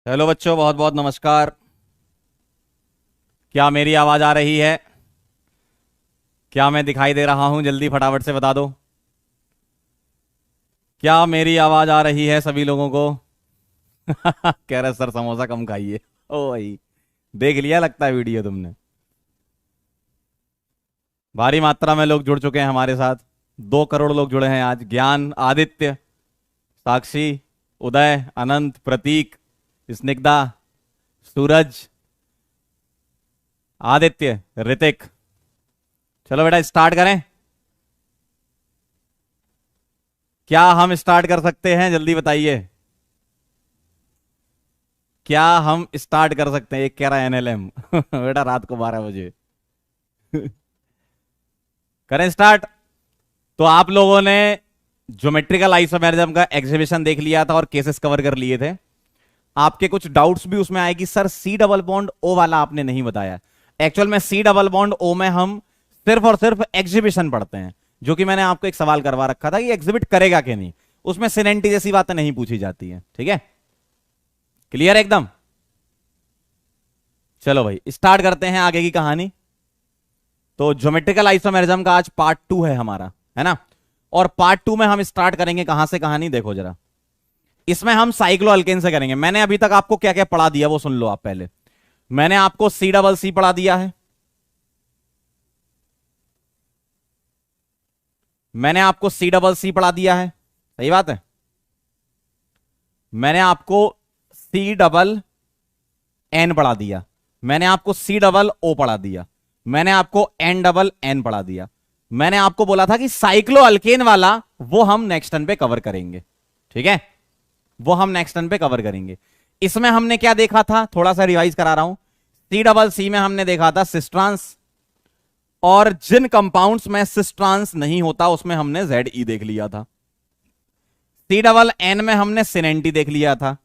Hello बच्चों, बहुत बहुत नमस्कार। क्या मेरी आवाज आ रही है? क्या मैं दिखाई दे रहा हूं? जल्दी फटाफट से बता दो। क्या मेरी आवाज आ रही है सभी लोगों को? कह रहे सर समोसा कम खाइए। ओ भाई, देख लिया लगता है वीडियो तुमने। भारी मात्रा में लोग जुड़ चुके हैं हमारे साथ। 2 करोड़ लोग जुड़े हैं आज। ज्ञान, आदित्य, साक्षी, उदय, अनंत, प्रतीक, स्निग्धा, सूरज, आदित्य, ऋतिक। चलो बेटा स्टार्ट करें। क्या हम स्टार्ट कर सकते हैं? जल्दी बताइए। क्या हम स्टार्ट कर सकते हैं? एक कह रहा है एनएलएम। बेटा रात को 12 बजे। करें स्टार्ट। तो आप लोगों ने ज्योमेट्रिकल आइसोमेरिज्म का एग्जीबिशन देख लिया था और केसेस कवर कर लिए थे। आपके कुछ डाउट्स भी उसमें आए कि sir C double bond O वाला आपने नहीं बताया। एक्चुअल में सी डबल बॉन्ड ओ में हम सिर्फ और सिर्फ एग्जीबिशन पढ़ते हैं, जो कि मैंने आपको एक सवाल करवा रखा था कि एग्जिबिट करेगा कि नहीं। उसमें सिनेंटी जैसी बातें नहीं पूछी जाती है। ठीक है, क्लियर है एकदम? चलो भाई स्टार्ट करते हैं आगे की कहानी। तो ज्योमेट्रिकल आइसोमेरिज्म का आज पार्ट 2 है हमारा, है ना। और पार्ट 2 में हम स्टार्ट करेंगे कहां से कहानी, देखो जरा। इसमें हम साइक्लो अल्केन से करेंगे। मैंने अभी तक आपको क्या क्या पढ़ा दिया वो सुन लो आप पहले। मैंने आपको सी डबल सी पढ़ा दिया है। मैंने आपको सी डबल सी पढ़ा दिया है, सही बात है। मैंने आपको सी डबल एन पढ़ा दिया। मैंने आपको सी डबल ओ पढ़ा दिया। मैंने आपको एन डबल एन पढ़ा दिया। मैंने आपको बोला था कि साइक्लो अल्केन वाला वो हम नेक्स्ट टर्न पे कवर करेंगे। ठीक है, वो हम नेक्स्ट टर्न पे कवर करेंगे। इसमें हमने क्या देखा था, थोड़ा सा रिवाइज करा रहा हूं। सी डबल सी में हमने देखा था सिस्ट्रांस, और जिन कंपाउंड्स में सिस्ट्रांस नहीं होता उसमें हमने जेड ई देख लिया था। सी डबल एन में हमने सिनेंटी देख लिया था।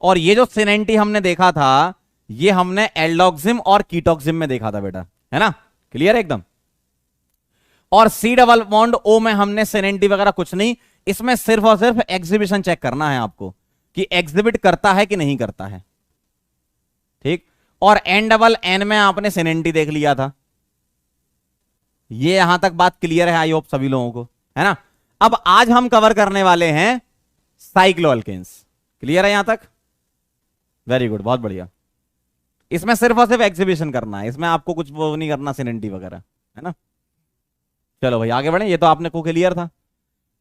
और ये जो सिनेंटी हमने देखा था ये हमने एल्डोक्सिम और कीटोक्सिम में देखा था बेटा, है ना। क्लियर है एकदम? और सी डबल बॉन्ड ओ में हमने सिनेंटी वगैरह कुछ नहीं। इसमें सिर्फ और सिर्फ एग्जीबिशन चेक करना है आपको कि एग्जिबिट करता है कि नहीं करता है। ठीक। और एन डबल एन में आपने सिनेंटी देख लिया था। ये यहां तक बात क्लियर है आई होप सभी लोगों को, है ना। अब आज हम कवर करने वाले हैं साइक्लो अल्केन्स। क्लियर है यहां तक? वेरी गुड, बहुत बढ़िया। इसमें सिर्फ और सिर्फ एग्जीबिशन करना है, इसमें आपको कुछ वो नहीं करना सिनेंटी वगैरह, है ना। चलो भाई आगे बढ़े, ये तो आपने को क्लियर था।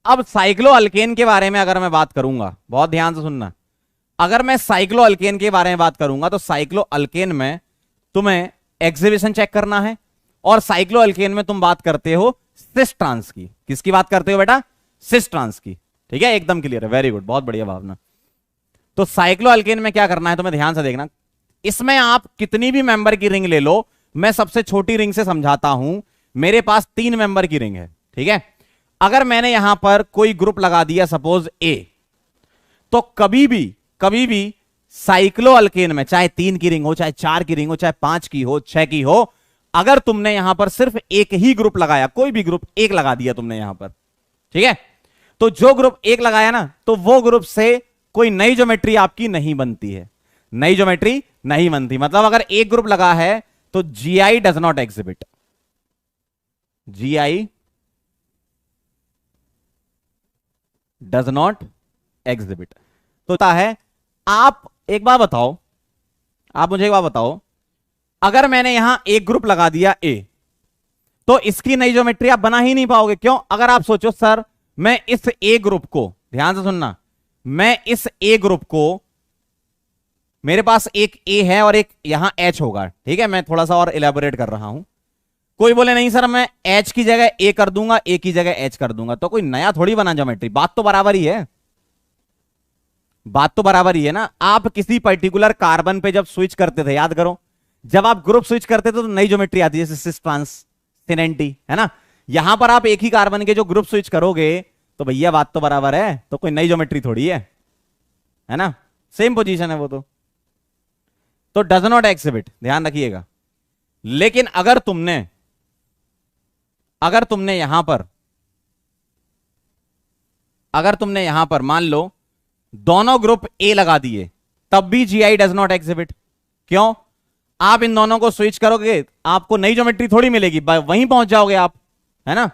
अब साइक्लो अल्केन के बारे में अगर मैं बात करूंगा, बहुत ध्यान से सुनना। अगर मैं साइक्लो अल्केन के बारे में बात करूंगा तो साइक्लो अल्केन में तुम्हें एग्जीबिशन चेक करना है। और साइक्लो अल्केन में तुम बात करते हो सिस ट्रांस की। किसकी बात करते हो बेटा? सिस ट्रांस की। ठीक है, एकदम क्लियर है, वेरी गुड, बहुत बढ़िया भावना। तो साइक्लो अल्केन में क्या करना है तुम्हें, ध्यान से देखना। इसमें आप कितनी भी मेंबर की रिंग ले लो, मैं सबसे छोटी रिंग से समझाता हूं। मेरे पास 3 मेंबर की रिंग है, ठीक है। अगर मैंने यहां पर कोई ग्रुप लगा दिया सपोज ए, तो कभी भी साइक्लो अल्केन में चाहे 3 की रिंग हो, चाहे 4 की रिंग हो, चाहे 5 की हो, 6 की हो, अगर तुमने यहां पर सिर्फ एक ही ग्रुप लगाया, कोई भी ग्रुप एक लगा दिया तुमने यहां पर, ठीक है, तो जो ग्रुप एक लगाया ना, तो वो ग्रुप से कोई नई ज्योमेट्री आपकी नहीं बनती है। नई ज्योमेट्री नहीं बनती, मतलब अगर एक ग्रुप लगा है तो GI does not exhibit. GI does not exhibit. तो होता है, आप एक बात बताओ, आप मुझे एक बात बताओ, अगर मैंने यहां एक ग्रुप लगा दिया ए, तो इसकी नई ज्योमेट्री आप बना ही नहीं पाओगे। क्यों? अगर आप सोचो सर मैं इस ए ग्रुप को, ध्यान से सुनना, मैं इस ए ग्रुप को, मेरे पास एक ए है और एक यहां एच होगा, ठीक है, मैं थोड़ा सा और इलेबोरेट कर रहा हूं। कोई बोले नहीं सर मैं एच की जगह ए कर दूंगा, ए की जगह एच कर दूंगा, तो कोई नया थोड़ी बना ज्योमेट्री। बात तो बराबर ही है, बात तो बराबर ही है ना। आप किसी पर्टिकुलर कार्बन पे जब स्विच करते थे, याद करो, जब आप ग्रुप स्विच करते थे तो नई ज्योमेट्री आती है, सिस ट्रांस सिनेंटी, है ना। यहां पर आप एक ही कार्बन के जो ग्रुप स्विच करोगे तो भैया बात तो बराबर है, तो कोई नई ज्योमेट्री थोड़ी है ना, सेम पोजीशन है वो तो डज नॉट एक्सिबिट, ध्यान रखिएगा। लेकिन अगर तुमने यहां पर मान लो दोनों ग्रुप ए लगा दिए, तब भी GI डज नॉट एग्जिबिट। क्यों? आप इन दोनों को स्विच करोगे, आपको नई ज्योमेट्री थोड़ी मिलेगी, वहीं पहुंच जाओगे आप, है ना।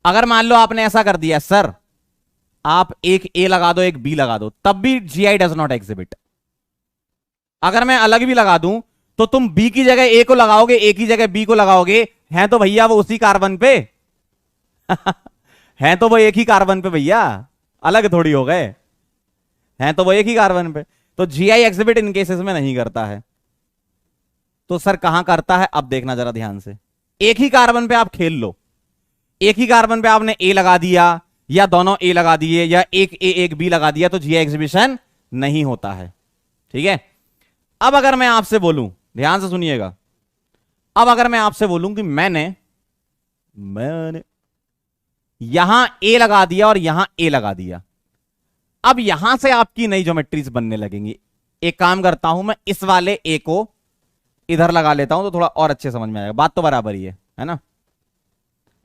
अगर मान लो आपने ऐसा कर दिया, सर आप एक A लगा दो, एक B लगा दो, तब भी GI डज नॉट एग्जिबिट। अगर मैं अलग भी लगा दूं तो तुम B की जगह A को लगाओगे, A की जगह B को लगाओगे, हैं तो भैया वो उसी कार्बन पे हैं तो वो एक ही कार्बन पे भैया, अलग थोड़ी हो गए, हैं तो वो एक ही कार्बन पे। तो GI एग्जिबिट इन केसेस में नहीं करता है। तो सर कहां करता है? अब देखना जरा ध्यान से। एक ही कार्बन पे आप खेल लो, एक ही कार्बन पे आपने A लगा दिया या दोनों A लगा दिए या एक A एक B लगा दिया तो GI एग्जिबिशन नहीं होता है। ठीक है। अब अगर मैं आपसे बोलूं, ध्यान से सुनिएगा, अब अगर मैं आपसे बोलूं कि मैंने यहां A लगा दिया और यहां A लगा दिया, अब यहां से आपकी नई ज्योमेट्रीज बनने लगेंगी। एक काम करता हूं, मैं इस वाले A को इधर लगा लेता हूं तो थोड़ा और अच्छे समझ में आएगा। बात तो बराबर ही है ना।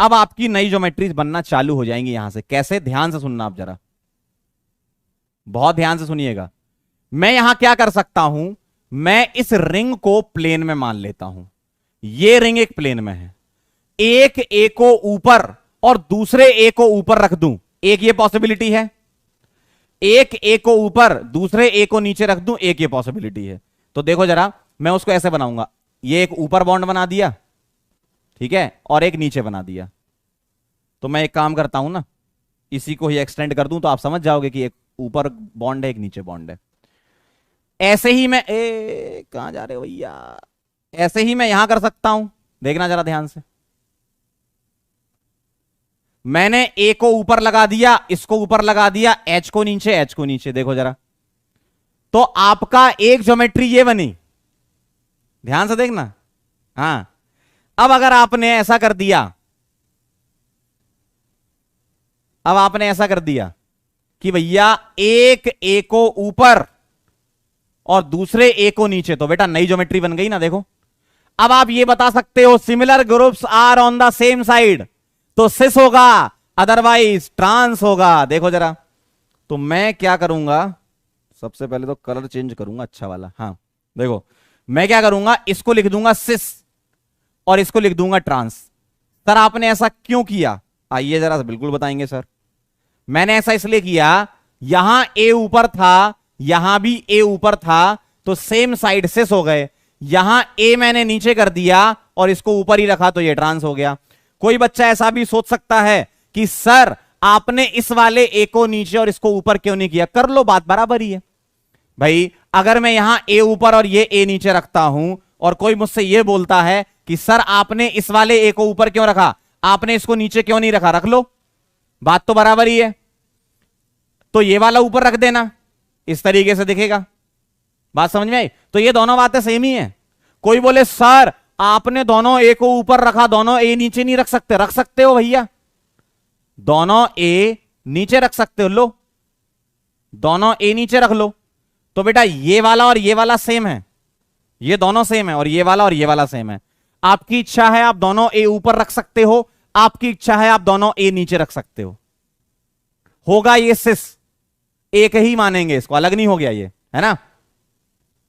अब आपकी नई ज्योमेट्रीज बनना चालू हो जाएंगी यहां से। कैसे? ध्यान से सुनना आप जरा, बहुत ध्यान से सुनिएगा। मैं यहां क्या कर सकता हूं, मैं इस रिंग को प्लेन में मान लेता हूं। ये रिंग एक प्लेन में है, एक A को ऊपर और दूसरे A को ऊपर रख दूं, एक ये पॉसिबिलिटी है। एक A को ऊपर दूसरे A को नीचे रख दूं, एक ये पॉसिबिलिटी है। तो देखो जरा, मैं उसको ऐसे बनाऊंगा, ये एक ऊपर बॉन्ड बना दिया, ठीक है, और एक नीचे बना दिया। तो मैं एक काम करता हूं ना, इसी को ही एक्सटेंड कर दूं तो आप समझ जाओगे कि एक ऊपर बॉन्ड है, एक नीचे बॉन्ड है। ऐसे ही मैं कहां जा रहे हो भैया, ऐसे ही मैं यहां कर सकता हूं। देखना जरा ध्यान से, मैंने A को ऊपर लगा दिया, इसको ऊपर लगा दिया, H को नीचे, H को नीचे। देखो जरा, तो आपका एक ज्योमेट्री ये बनी, ध्यान से देखना। हां, अब अगर आपने ऐसा कर दिया, अब आपने ऐसा कर दिया कि भैया एक A को ऊपर और दूसरे A को नीचे, तो बेटा नई ज्योमेट्री बन गई ना। देखो, अब आप ये बता सकते हो similar groups are on the same side, तो सिस होगा, अदरवाइज ट्रांस होगा। देखो जरा, तो मैं क्या करूंगा, सबसे पहले तो कलर चेंज करूंगा, अच्छा वाला। हां देखो, मैं क्या करूंगा, इसको लिख दूंगा सिस और इसको लिख दूंगा ट्रांस। सर आपने ऐसा क्यों किया? आइए जरा बिल्कुल बताएंगे सर। मैंने ऐसा इसलिए किया, यहां A ऊपर था, यहां भी A ऊपर था, तो सेम साइड सिस हो गए। यहां A मैंने नीचे कर दिया और इसको ऊपर ही रखा, तो ये ट्रांस हो गया। कोई बच्चा ऐसा भी सोच सकता है कि सर आपने इस वाले A को नीचे और इसको ऊपर क्यों नहीं किया? कर लो, बात बराबर ही है भाई। अगर मैं यहां A ऊपर और ये A नीचे रखता हूं और कोई मुझसे ये बोलता है कि सर आपने इस वाले A को ऊपर क्यों रखा, आपने इसको नीचे क्यों नहीं रखा, रख लो, बात तो बराबर ही है। तो ये वाला ऊपर रख देना, इस तरीके से दिखेगा। बात समझ में आई? तो ये दोनों बातें सेम ही है। कोई बोले सर आपने दोनों A को ऊपर रखा, दोनों A नीचे नहीं रख सकते, रख सकते हो भैया, दोनों A नीचे रख सकते हो, लो दोनों A नीचे रख लो। तो बेटा ये वाला और ये वाला सेम है, ये दोनों सेम है, और ये वाला और ये वाला सेम है। आपकी इच्छा है आप दोनों A ऊपर रख सकते हो, आपकी इच्छा है आप दोनों A नीचे रख सकते हो। होगा ये सिस, एक ही मानेंगे इसको, अलग नहीं हो गया ये, है ना।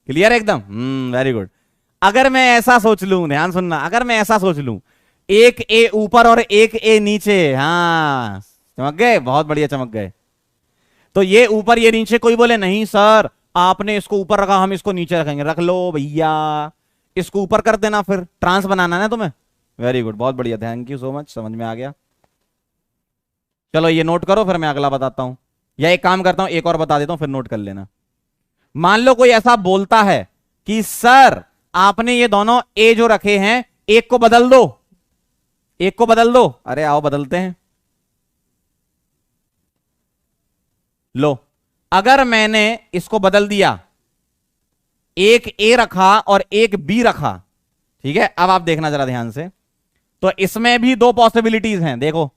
क्लियर एकदम? Very good. अगर मैं ऐसा सोच लूं, ध्यान सुनना, अगर मैं ऐसा सोच लूं, एक A ऊपर और एक A नीचे, हां चमक गए, बहुत बढ़िया चमक गए। तो ये ऊपर ये नीचे, कोई बोले नहीं सर आपने इसको ऊपर रखा, हम इसको नीचे रखेंगे, रख लो भैया, इसको ऊपर कर देना, फिर ट्रांस बनाना है तुम्हें। वेरी गुड, बहुत बढ़िया, थैंक यू सो मच, समझ में आ गया। चलो ये नोट करो, फिर मैं अगला बताता हूं, या एक काम करता हूं एक और बता देता हूं, फिर नोट कर लेना। मान लो कोई ऐसा बोलता है कि सर आपने ये दोनों A जो रखे हैं, एक को बदल दो, एक को बदल दो। अरे आओ बदलते हैं। लो, अगर मैंने इसको बदल दिया, एक A रखा और एक B रखा, ठीक है, अब आप देखना जरा ध्यान से, तो इसमें भी दो पॉसिबिलिटीज हैं। देखो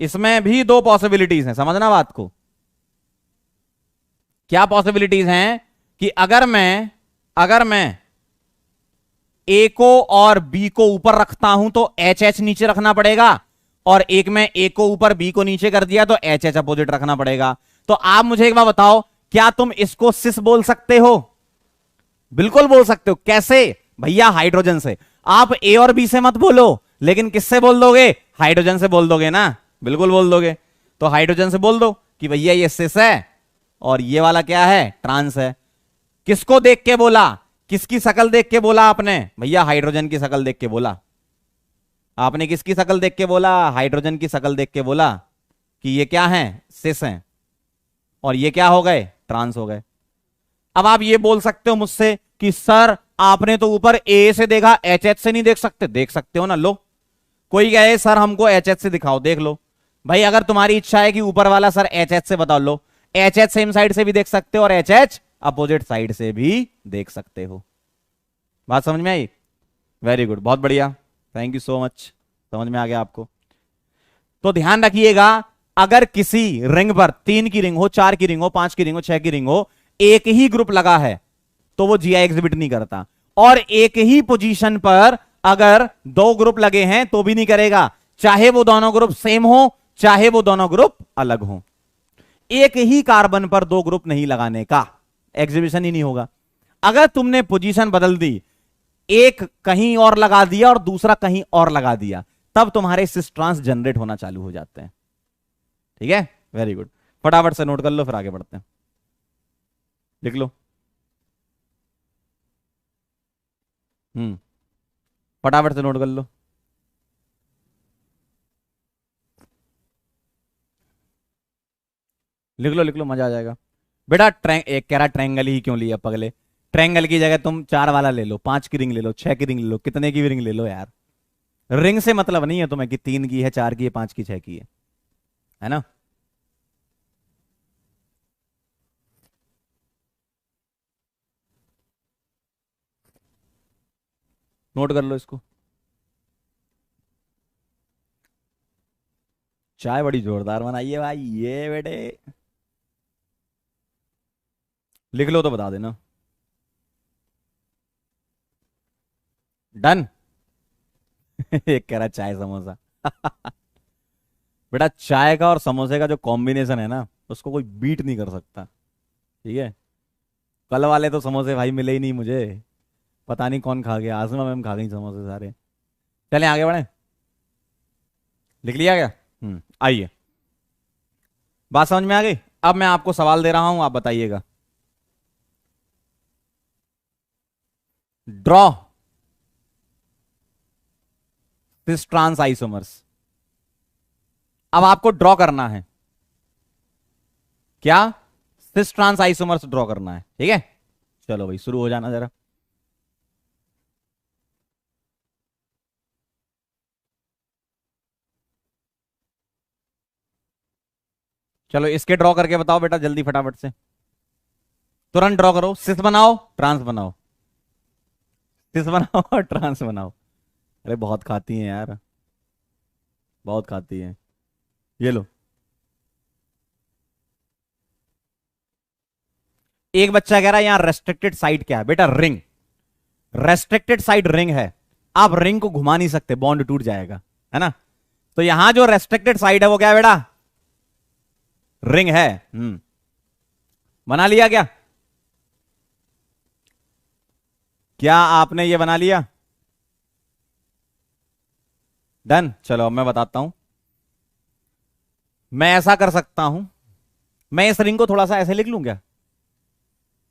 इसमें भी दो पॉसिबिलिटीज हैं, समझना बात को। क्या पॉसिबिलिटीज हैं कि अगर मैं A को और B को ऊपर रखता हूं तो HH नीचे रखना पड़ेगा, और एक में A को ऊपर B को नीचे कर दिया तो HH अपोजिट रखना पड़ेगा। तो आप मुझे एक बार बताओ क्या तुम इसको सिस बोल सकते हो? बिल्कुल बोल सकते हो। कैसे भैया? हाइड्रोजन से। आप ए और बी से मत बोलो, लेकिन किससे बोल दोगे? हाइड्रोजन से बोल दोगे ना, बिल्कुल बोल दोगे। तो हाइड्रोजन से बोल दो कि भैया ये सिस है और ये वाला क्या है? ट्रांस है। किसको देख के बोला? किसकी शकल देख के बोला आपने? भैया हाइड्रोजन की शकल देख के बोला। आपने किसकी शकल देख के बोला? हाइड्रोजन की शकल देख के बोला कि ये क्या है? सिस हैं, और ये क्या हो गए? ट्रांस हो गए। अब आप ये बोल सकते हो मुझसे कि सर आपने तो ऊपर ए से देखा, एच एच से नहीं देख सकते? देख सकते हो ना। लो, कोई कहे सर हमको एच एच से दिखाओ, देख लो। भाई अगर तुम्हारी इच्छा है कि ऊपर वाला सर एच एच से बताओ, लो, एच एच सेम साइड से भी देख सकते हो और एच एच अपोजिट साइड से भी देख सकते हो। बात समझ में आई? वेरी गुड, बहुत बढ़िया, थैंक यू सो मच। समझ में आ गया आपको? तो ध्यान रखिएगा, अगर किसी रिंग पर 3 की रिंग हो, 4 की रिंग हो, 5 की रिंग हो, 6 की रिंग हो, एक ही ग्रुप लगा है तो वो जीआई एग्जिबिट नहीं करता। और एक ही पोजीशन पर अगर 2 ग्रुप लगे हैं तो भी नहीं करेगा, चाहे वो दोनों ग्रुप सेम हो, चाहे वो दोनों ग्रुप अलग हो। एक ही कार्बन पर 2 ग्रुप नहीं लगाने का, एग्जीबिशन ही नहीं होगा। अगर तुमने पोजीशन बदल दी, एक कहीं और लगा दिया और दूसरा कहीं और लगा दिया, तब तुम्हारे सिस ट्रांस जनरेट होना चालू हो जाते हैं। ठीक है, वेरी गुड। फटाफट से नोट कर लो, फिर आगे बढ़ते हैं। लिख लो। फटाफट से नोट कर लो। लिख लो लिख लो, मजा आ जाएगा। बेटा एक कह रहा ट्रायंगल ही क्यों लिया पगले? ट्रायंगल की जगह तुम 4 वाला ले लो, 5 की रिंग ले लो, 6 की रिंग ले लो, कितने की भी रिंग ले लो यार। रिंग से मतलब नहीं है तुम्हें कि 3 की है, 4 की है, 5 की, 6 की है ना? नोट कर लो इसको। चाय बड़ी जोरदार बनाई है भाई ये बेटे। लिख लो तो बता देना। डन। एक कह रहा चाय समोसा। बेटा चाय का और समोसे का जो कॉम्बिनेशन है ना, उसको कोई बीट नहीं कर सकता। ठीक है। कल वाले तो समोसे भाई मिले ही नहीं मुझे, पता नहीं कौन खा गया। आजमा मैम खा गई समोसे सारे। चलें आगे बढ़े। लिख लिया क्या? आइए, बात समझ में आ गई? अब मैं आपको सवाल दे रहा हूं, आप बताइएगा। Draw this trans isomers. अब आपको ड्रॉ करना है क्या? सिस ट्रांस आइसोमर्स ड्रॉ करना है। ठीक है, चलो भाई शुरू हो जाना जरा। चलो इसके ड्रॉ करके बताओ बेटा, जल्दी फटाफट से, तुरंत ड्रॉ करो। सिस बनाओ, ट्रांस बनाओ, सिस बनाओ और ट्रांस बनाओ। अरे बहुत खाती हैं यार, बहुत खाती हैं। ये लो। एक बच्चा कह रहा है यहां रेस्ट्रिक्टेड साइड क्या है? बेटा रिंग, रेस्ट्रिक्टेड साइड रिंग है। आप रिंग को घुमा नहीं सकते, बॉन्ड टूट जाएगा, है ना? तो यहां जो रेस्ट्रिक्टेड साइड है वो क्या है बेटा? रिंग है। बना लिया क्या? क्या आपने ये बना लिया? डन। चलो अब मैं बताता हूं। मैं ऐसा कर सकता हूं, मैं इस रिंग को थोड़ा सा ऐसे लिख लूं क्या?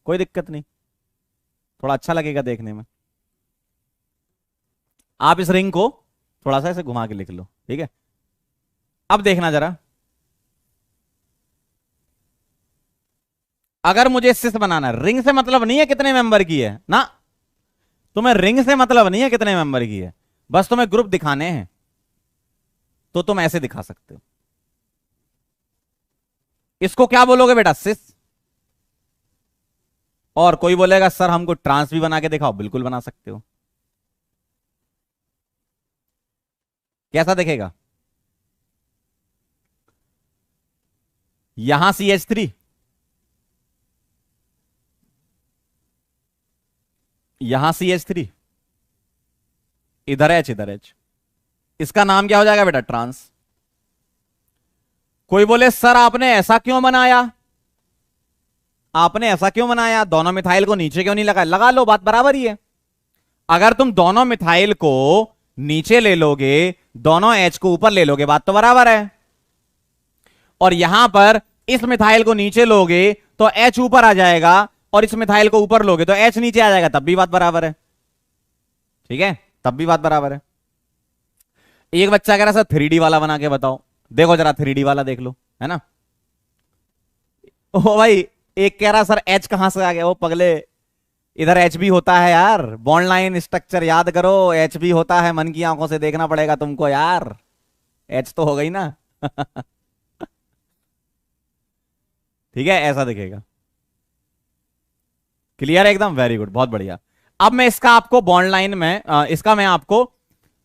कोई दिक्कत नहीं, थोड़ा अच्छा लगेगा देखने में। आप इस रिंग को थोड़ा सा ऐसे घुमा के लिख लो, ठीक है? अब देखना जरा, अगर मुझे सिस बनाना है, रिंग से मतलब नहीं है कितने मेंबर की है ना, तुम्हें रिंग से मतलब नहीं है कितने मेंबर की है, बस तुम्हें ग्रुप दिखाने हैं, तो तुम ऐसे दिखा सकते हो। इसको क्या बोलोगे बेटा? सिस। और कोई बोलेगा सर हमको ट्रांस भी बना के दिखाओ, बिल्कुल बना सकते हो। कैसा दिखेगा? यहां CH3, यहां CH3, इधर H, इधर H। इसका नाम क्या हो जाएगा बेटा? ट्रांस। कोई बोले सर आपने ऐसा क्यों बनाया? आपने ऐसा क्यों बनाया, दोनों मिथाइल को नीचे क्यों नहीं लगाया, लगा लो, बात बराबर ही है। अगर तुम दोनों मिथाइल को नीचे ले लोगे, दोनों एच को ऊपर ले लोगे, बात तो बराबर है। और यहां पर इस मिथाइल को नीचे लोगे तो एच ऊपर आ जाएगा, और इस मिथाइल को ऊपर लोगे तो एच नीचे आ जाएगा, तब भी बात बराबर है। ठीक है, तब भी बात बराबर है। एक बच्चा कह रहा सर 3D वाला बना के बताओ, देखो जरा 3D वाला देख लो, है ना। ओ भाई, एक कह रहा सर एच कहां से आ गया, वो पगले इधर एच भी होता है यार, बॉन्ड लाइन स्ट्रक्चर याद करो, एच भी होता है, मन की आंखों से देखना पड़ेगा तुमको यार, एच तो हो गई ना। ठीक है, ऐसा दिखेगा। क्लियर है एकदम, वेरी गुड, बहुत बढ़िया। अब मैं इसका आपको बॉन्ड लाइन में इसका मैं आपको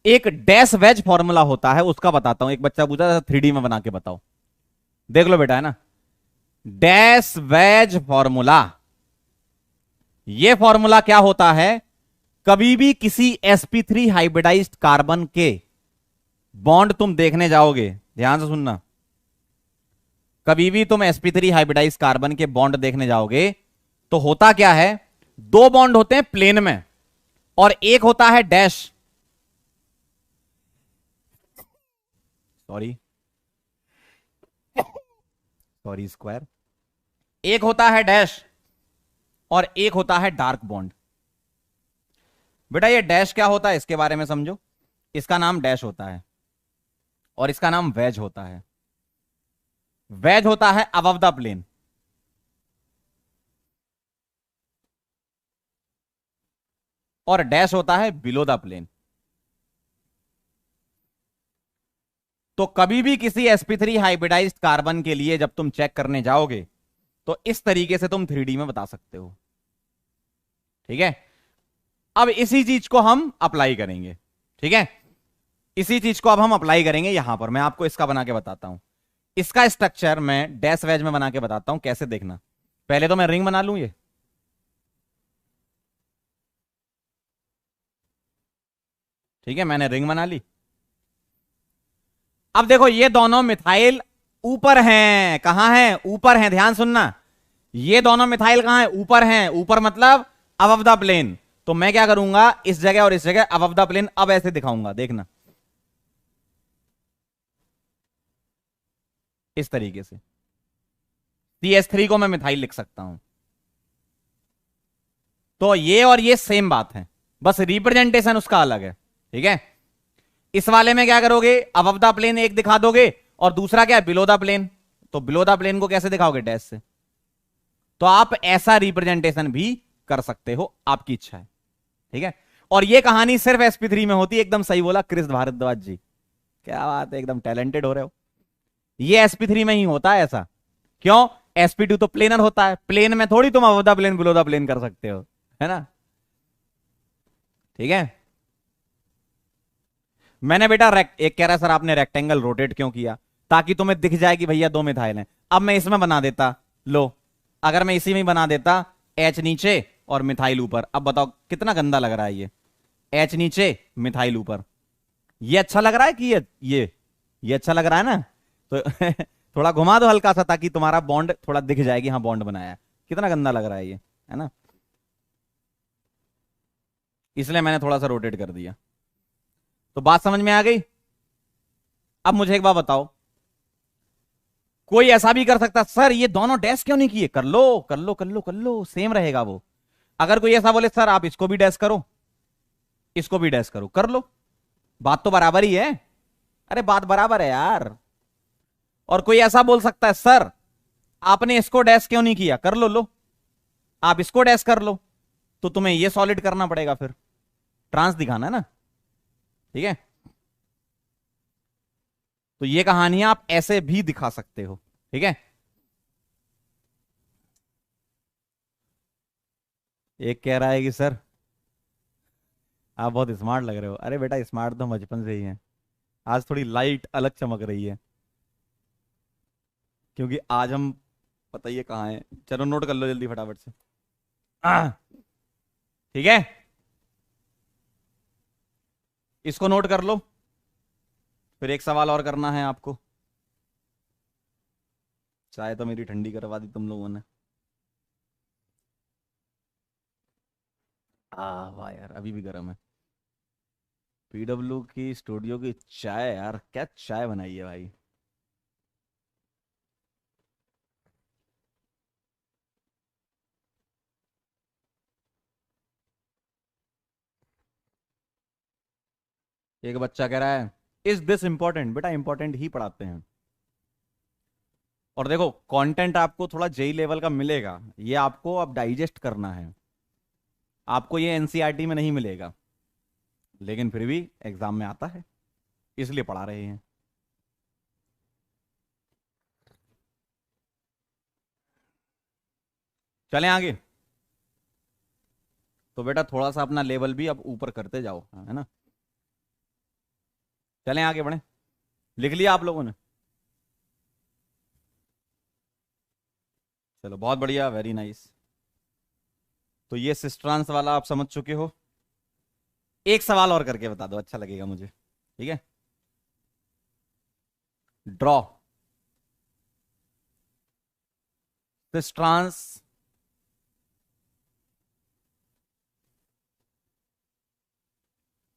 एक डैश वेज फॉर्मूला होता है उसका बताता हूं। एक बच्चा पूछा था 3D में बना के बताओ, देख लो बेटा, है ना। डैश वेज फॉर्मूला, यह फॉर्मूला क्या होता है, कभी भी किसी sp3 हाइब्रिडाइज्ड कार्बन के बॉन्ड तुम देखने जाओगे, ध्यान से सुनना, कभी भी तुम sp3 हाइब्रिडाइज्ड कार्बन के बॉन्ड देखने जाओगे तो होता क्या है, दो बॉन्ड होते हैं प्लेन में और एक होता है डैश, सॉरी स्क्वायर, एक होता है डैश और एक होता है डार्क बॉन्ड। बेटा ये डैश क्या होता है इसके बारे में समझो, इसका नाम डैश होता है और इसका नाम वेज होता है। वेज होता है अबव द प्लेन, और डैश होता है बिलो द प्लेन। तो कभी भी किसी sp3 हाइब्रिडाइज्ड कार्बन के लिए जब तुम चेक करने जाओगे तो इस तरीके से तुम 3D में बता सकते हो। ठीक है, अब इसी चीज को हम अप्लाई करेंगे। ठीक है, इसी चीज को अब हम अप्लाई करेंगे यहां पर। मैं आपको इसका बना के बताता हूं, इसका स्ट्रक्चर मैं डैश वेज में बना के बताता हूं, कैसे देखना। पहले तो मैं रिंग बना लूं ये, ठीक है, मैंने रिंग बना ली। अब देखो ये दोनों मिथाइल ऊपर हैं, कहां हैं, ऊपर हैं, ध्यान सुनना, ये दोनों मिथाइल कहां हैं, ऊपर हैं, ऊपर मतलब अबव द प्लेन। तो मैं क्या करूंगा, इस जगह और इस जगह अबव द प्लेन अब ऐसे दिखाऊंगा, देखना इस तरीके से। CH3 को मैं मिथाइल लिख सकता हूं। तो ये और ये सेम बात है, बस रिप्रेजेंटेशन उसका अलग है। ठीक है, इस वाले में क्या करोगे, अबव द प्लेन एक दिखा दोगे और दूसरा क्या है, बिलो द प्लेन। तो बिलो द प्लेन को कैसे दिखाओगे, डैश से। तो आप ऐसा रिप्रेजेंटेशन भी कर सकते हो, आपकी इच्छा है। ठीक है, और ये कहानी सिर्फ sp3 में होती है, एकदम सही बोला क्रिस भारद्वाज जी, क्या बात है, एकदम टैलेंटेड हो रहे हो। ये sp3 में ही होता है ऐसा, क्यों, sp2 तो प्लेनर होता है, प्लेन में थोड़ी तुम above the plane below the plane कर सकते हो, है ना। ठीक है, मैंने बेटा एक कह रहा सर आपने रेक्टेंगल रोटेट क्यों किया, ताकि तुम्हें दिख जाए कि भैया दो मिथाइल हैं। अब मैं इसमें बना देता, लो, अगर मैं इसी में बना देता, एच नीचे और मिथाइल ऊपर, अब बताओ कितना गंदा लग रहा है ये, एच नीचे मिथाइल ऊपर। ये अच्छा लग रहा है कि ये अच्छा लग रहा है ना। तो थोड़ा घुमा दो हल्का सा, ताकि तुम्हारा बॉन्ड थोड़ा दिख जाएगी, हाँ बॉन्ड बनाया है। कितना गंदा लग रहा है ये, है ना, इसलिए मैंने थोड़ा सा रोटेट कर दिया। तो बात समझ में आ गई। अब मुझे एक बात बताओ, कोई ऐसा भी कर सकता सर ये दोनों डैश क्यों नहीं किए, कर लो कर लो कर लो कर लो, सेम रहेगा वो। अगर कोई ऐसा बोले सर आप इसको भी डैश करो, इसको भी डैश करो, कर लो, बात तो बराबर ही है। अरे बात बराबर है यार। और कोई ऐसा बोल सकता है सर आपने इसको डैश क्यों नहीं किया, कर लो, लो आप इसको डैश कर लो, तो तुम्हें ये सॉलिड करना पड़ेगा, फिर ट्रांस दिखाना है ना। ठीक है, तो ये कहानी आप ऐसे भी दिखा सकते हो। ठीक है, एक कह रहा है कि सर आप बहुत स्मार्ट लग रहे हो। अरे बेटा स्मार्ट तो बचपन से ही है, आज थोड़ी लाइट अलग चमक रही है, क्योंकि आज हम बताइए कहाँ हैं। चलो नोट कर लो जल्दी फटाफट से। ठीक है, इसको नोट कर लो, फिर एक सवाल और करना है आपको। चाय तो मेरी ठंडी करवा दी तुम लोगों ने। अभी भी गर्म है। पीडब्ल्यू की स्टूडियो की चाय यार, क्या चाय बनाई है भाई। एक बच्चा कह रहा है इज दिस इंपॉर्टेंट, बेटा इंपॉर्टेंट ही पढ़ाते हैं। और देखो कंटेंट आपको थोड़ा जेई लेवल का मिलेगा, ये आपको अब डाइजेस्ट करना है। आपको ये एनसीईआरटी में नहीं मिलेगा, लेकिन फिर भी एग्जाम में आता है, इसलिए पढ़ा रहे हैं। चलें आगे। तो बेटा थोड़ा सा अपना लेवल भी अब ऊपर करते जाओ, है ना। चलें आगे बढ़े। लिख लिया आप लोगों ने? चलो बहुत बढ़िया, वेरी नाइस। तो ये सिस्ट्रांस वाला आप समझ चुके हो। एक सवाल और करके बता दो, अच्छा लगेगा मुझे, ठीक है। Draw cis-trans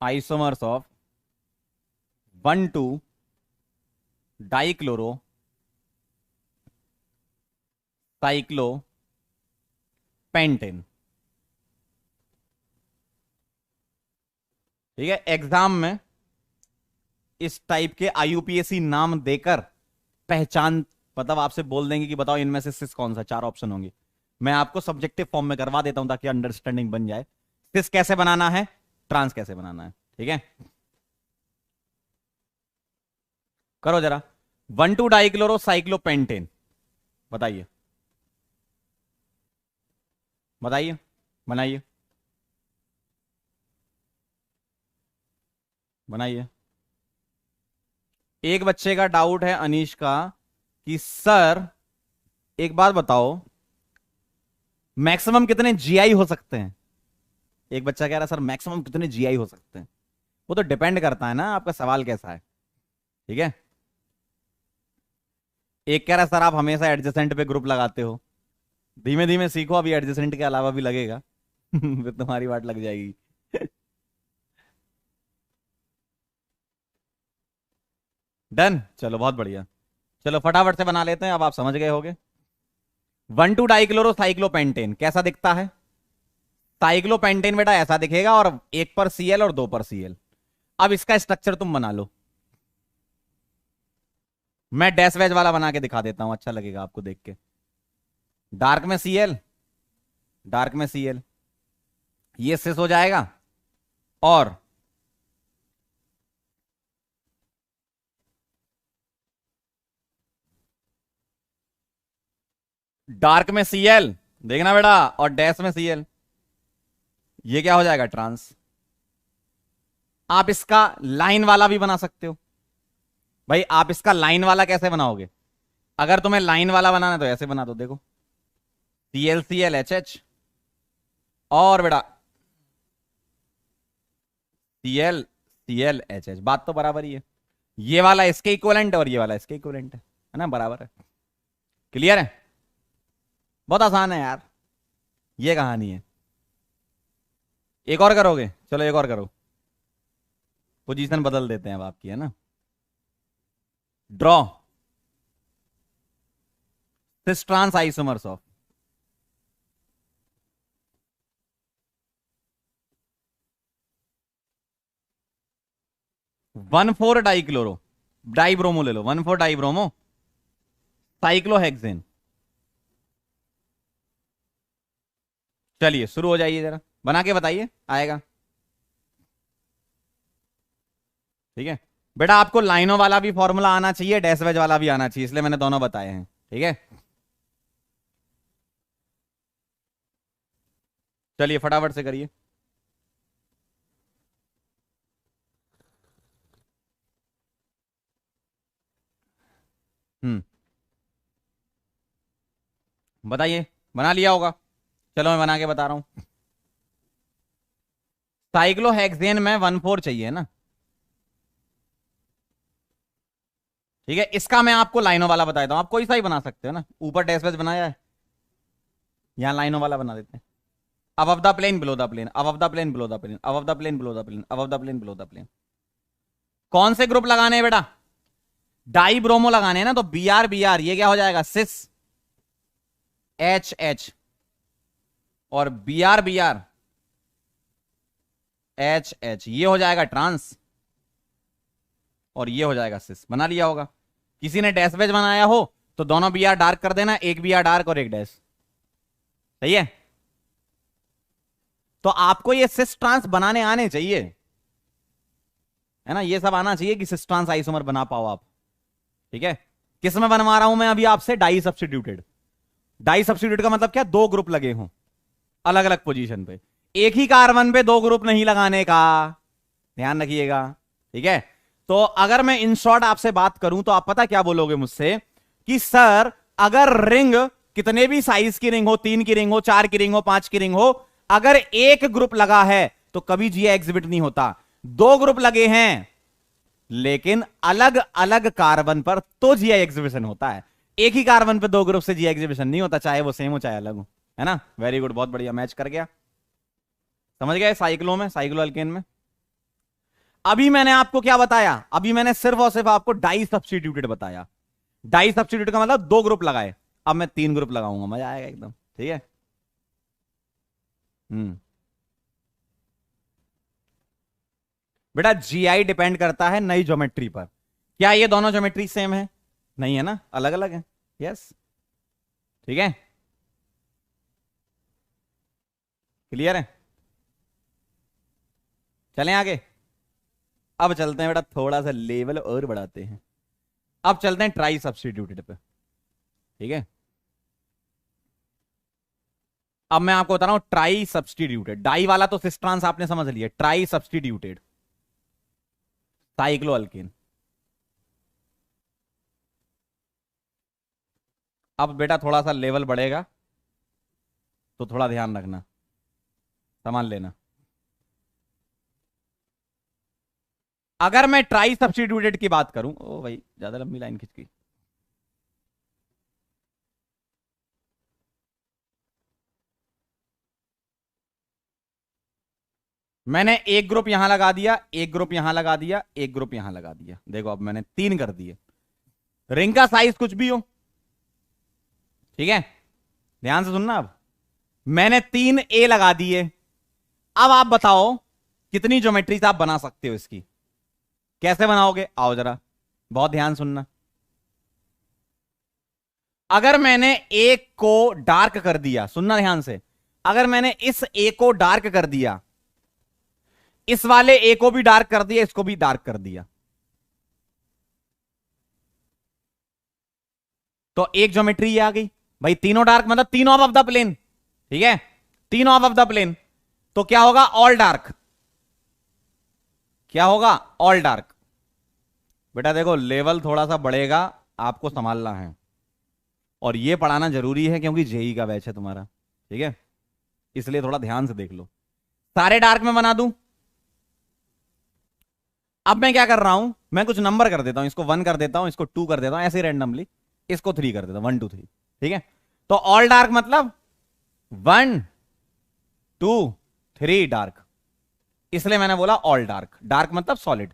isomers of 1,2 dichloro cyclo pentane. ठीक है, एग्जाम में इस टाइप के आईयूपीएसी नाम देकर पहचान, मतलब आपसे बोल देंगे कि बताओ इनमें से सिस कौन सा, 4 ऑप्शन होंगे। मैं आपको सब्जेक्टिव फॉर्म में करवा देता हूं ताकि अंडरस्टैंडिंग बन जाए। सिस कैसे बनाना है, ट्रांस कैसे बनाना है, ठीक है। करो जरा। 1,2 डाइक्लोरो साइक्लोपेंटेन, बताइए बताइए, बनाइए बनाइए। एक बच्चे का डाउट है, अनीश का, कि सर एक बात बताओ, मैक्सिमम कितने जीआई हो सकते हैं। एक बच्चा कह रहा है सर मैक्सिमम कितने जीआई हो सकते हैं। वो तो डिपेंड करता है ना आपका सवाल कैसा है, ठीक है। एक कह रहा है सर आप हमेशा एडजेसेंट पे ग्रुप लगाते हो। धीमे धीमे सीखो, अभी एडजेसेंट के अलावा भी लगेगा। फिर तुम्हारी बात लग जाएगी। डन, चलो बहुत बढ़िया। चलो फटाफट से बना लेते हैं, अब आप समझ गए होगे। 1,2 डाइक्लोरो साइक्लोपेंटेन कैसा दिखता है। साइक्लोपेंटेन बेटा ऐसा दिखेगा, और 1 पर सीएल और 2 पर सीएल। अब इसका स्ट्रक्चर तुम बना लो। मैं डैश वेज वाला बना के दिखा देता हूं, अच्छा लगेगा आपको देख के। डार्क में सीएल, डार्क में सीएल, ये सिस हो जाएगा। और डार्क में सीएल, देखना बेटा, और डैश में सीएल, ये क्या हो जाएगा, ट्रांस। आप इसका लाइन वाला भी बना सकते हो। भाई आप इसका लाइन वाला कैसे बनाओगे, अगर तुम्हें लाइन वाला बनाना है तो ऐसे बना दो, देखो सीएल सीएल एच एच, और बेटा सीएल सीएल एच एच, बात तो बराबर ही है। ये वाला इसके इक्विवेलेंट है और ये वाला इसके इक्विवेलेंट है ना, बराबर है। क्लियर है, बहुत आसान है यार, ये कहानी है। एक और करोगे, चलो एक और करो। पोजीशन बदल देते हैं अब आपकी, है ना। Draw cis trans isomers of 1,4 dichloro dibromo, ले लो 1,4 डाइब्रोमो साइक्लोहेक्सेन। चलिए शुरू हो जाइए, जरा बना के बताइए, आएगा। ठीक है बेटा, आपको लाइनों वाला भी फॉर्मूला आना चाहिए, डैश वेज वाला भी आना चाहिए, इसलिए मैंने दोनों बताए हैं, ठीक है। चलिए फटाफट से करिए। हम्म, बताइए, बना लिया होगा। चलो मैं बना के बता रहा हूं। साइक्लोहेक्सेन में 1,4 चाहिए ना, ठीक है। इसका मैं आपको लाइनों वाला बताता हूं, आप कोई सा ही बना सकते हो ना, ऊपर डैश वेज बनाया है, यहां लाइनों वाला बना देते हैं। above the plane, below the plane, above the plane, below the plane, above the plane, below the plane, above the plane, below the plane. कौन से ग्रुप लगाने हैं बेटा? डाई ब्रोमो लगाने हैं ना, तो Br Br ये क्या हो जाएगा? सिस HH और Br Br HH ये हो जाएगा ट्रांस और ये हो जाएगा सिस। बना लिया होगा। किसी ने डैश वेज बनाया हो तो दोनों Br डार्क कर देना, एक Br डार्क और एक डैश। सही है? तो आपको ये सिस ट्रांस बनाने आने चाहिए, है ना? ये सब आना चाहिए कि सिस ट्रांस आइसोमर बना पाओ आप। ठीक है? किस में बनवा रहा हूं मैं अभी आपसे? Die substituted. डाई सब्स्टिट्यूट का मतलब क्या? दो ग्रुप लगे हों अलग अलग पोजीशन पे। एक ही कार्बन पे दो ग्रुप नहीं लगाने का, ध्यान रखिएगा। ठीक है? तो अगर मैं इन शॉर्ट आपसे बात करूं तो आप पता क्या बोलोगे मुझसे कि सर अगर रिंग कितने भी साइज की रिंग हो, 3 की रिंग हो, 4 की रिंग हो, 5 की रिंग हो, अगर एक ग्रुप लगा है तो कभी जीआई एग्जिबिट नहीं होता। दो ग्रुप लगे हैं लेकिन अलग अलग कार्बन पर तो जीआई एग्जिबिशन होता है। एक ही कार्बन पे दो ग्रुप से जीआई एग्जिबिशन नहीं होता, चाहे वो सेम हो चाहे अलग हो, है ना? वेरी गुड, बहुत बढ़िया, मैच कर गया। समझ गए? साइक्लो में, साइक्लो अल्केन में। अभी मैंने आपको क्या बताया? अभी मैंने सिर्फ और सिर्फ आपको डाई सब्स्टिट्यूटेड बताया। डाई सब्स्टिट्यूट का मतलब दो ग्रुप लगाए। अब मैं 3 ग्रुप लगाऊंगा, मजा आएगा एकदम। ठीक है? बेटा जीआई डिपेंड करता है नई ज्योमेट्री पर। क्या ये दोनों ज्योमेट्री सेम है? नहीं है ना, अलग अलग है। यस, ठीक है, क्लियर है? चलें आगे। अब चलते हैं बेटा, थोड़ा सा लेवल और बढ़ाते हैं। अब चलते हैं ट्राई सब्स्टिट्यूटेड पे। ठीक है? अब मैं आपको बता रहा हूं ट्राई सब्स्टिट्यूटेड। डाई वाला तो सिस ट्रांस आपने समझ लिया। Try substituted cyclo alkane. अब बेटा थोड़ा सा लेवल बढ़ेगा तो थोड़ा ध्यान रखना, संभाल लेना। अगर मैं ट्राई सब्स्टिट्यूटेड की बात करूं, ओ भाई ज्यादा लंबी लाइन खिंच गई। मैंने एक ग्रुप यहां लगा दिया, एक ग्रुप यहां लगा दिया, एक ग्रुप यहां लगा दिया। देखो अब मैंने 3 कर दिए। रिंग का साइज कुछ भी हो, ठीक है, ध्यान से सुनना। अब मैंने 3 ए लगा दिए। अब आप बताओ कितनी ज्योमेट्रीज आप बना सकते हो इसकी? कैसे बनाओगे? आओ जरा बहुत ध्यान सुनना। अगर मैंने एक को डार्क कर दिया, सुनना ध्यान से, अगर मैंने इस ए को डार्क कर दिया, इस वाले ए को भी डार्क कर दिया, इसको भी डार्क कर दिया, तो एक ज्योमेट्री आ गई भाई। तीनों डार्क मतलब तीनों ऑफ द प्लेन। ठीक है? तीनों ऑफ द प्लेन। तो क्या होगा? All dark. क्या होगा? All dark. बेटा देखो लेवल थोड़ा सा बढ़ेगा, आपको संभालना है और ये पढ़ाना जरूरी है क्योंकि जेई का बैच है तुम्हारा। ठीक है? इसलिए थोड़ा ध्यान से देख लो। सारे डार्क में बना दूं। अब मैं क्या कर रहा हूं, मैं कुछ नंबर कर देता हूं। इसको 1 कर देता हूं, इसको 2 कर देता हूं, ऐसे रैंडमली। इसको 3 कर देता हूं, 1 2 3। ठीक है? तो ऑल डार्क मतलब 1 2 3 डार्क। इसलिए मैंने बोला ऑल डार्क। डार्क मतलब सॉलिड,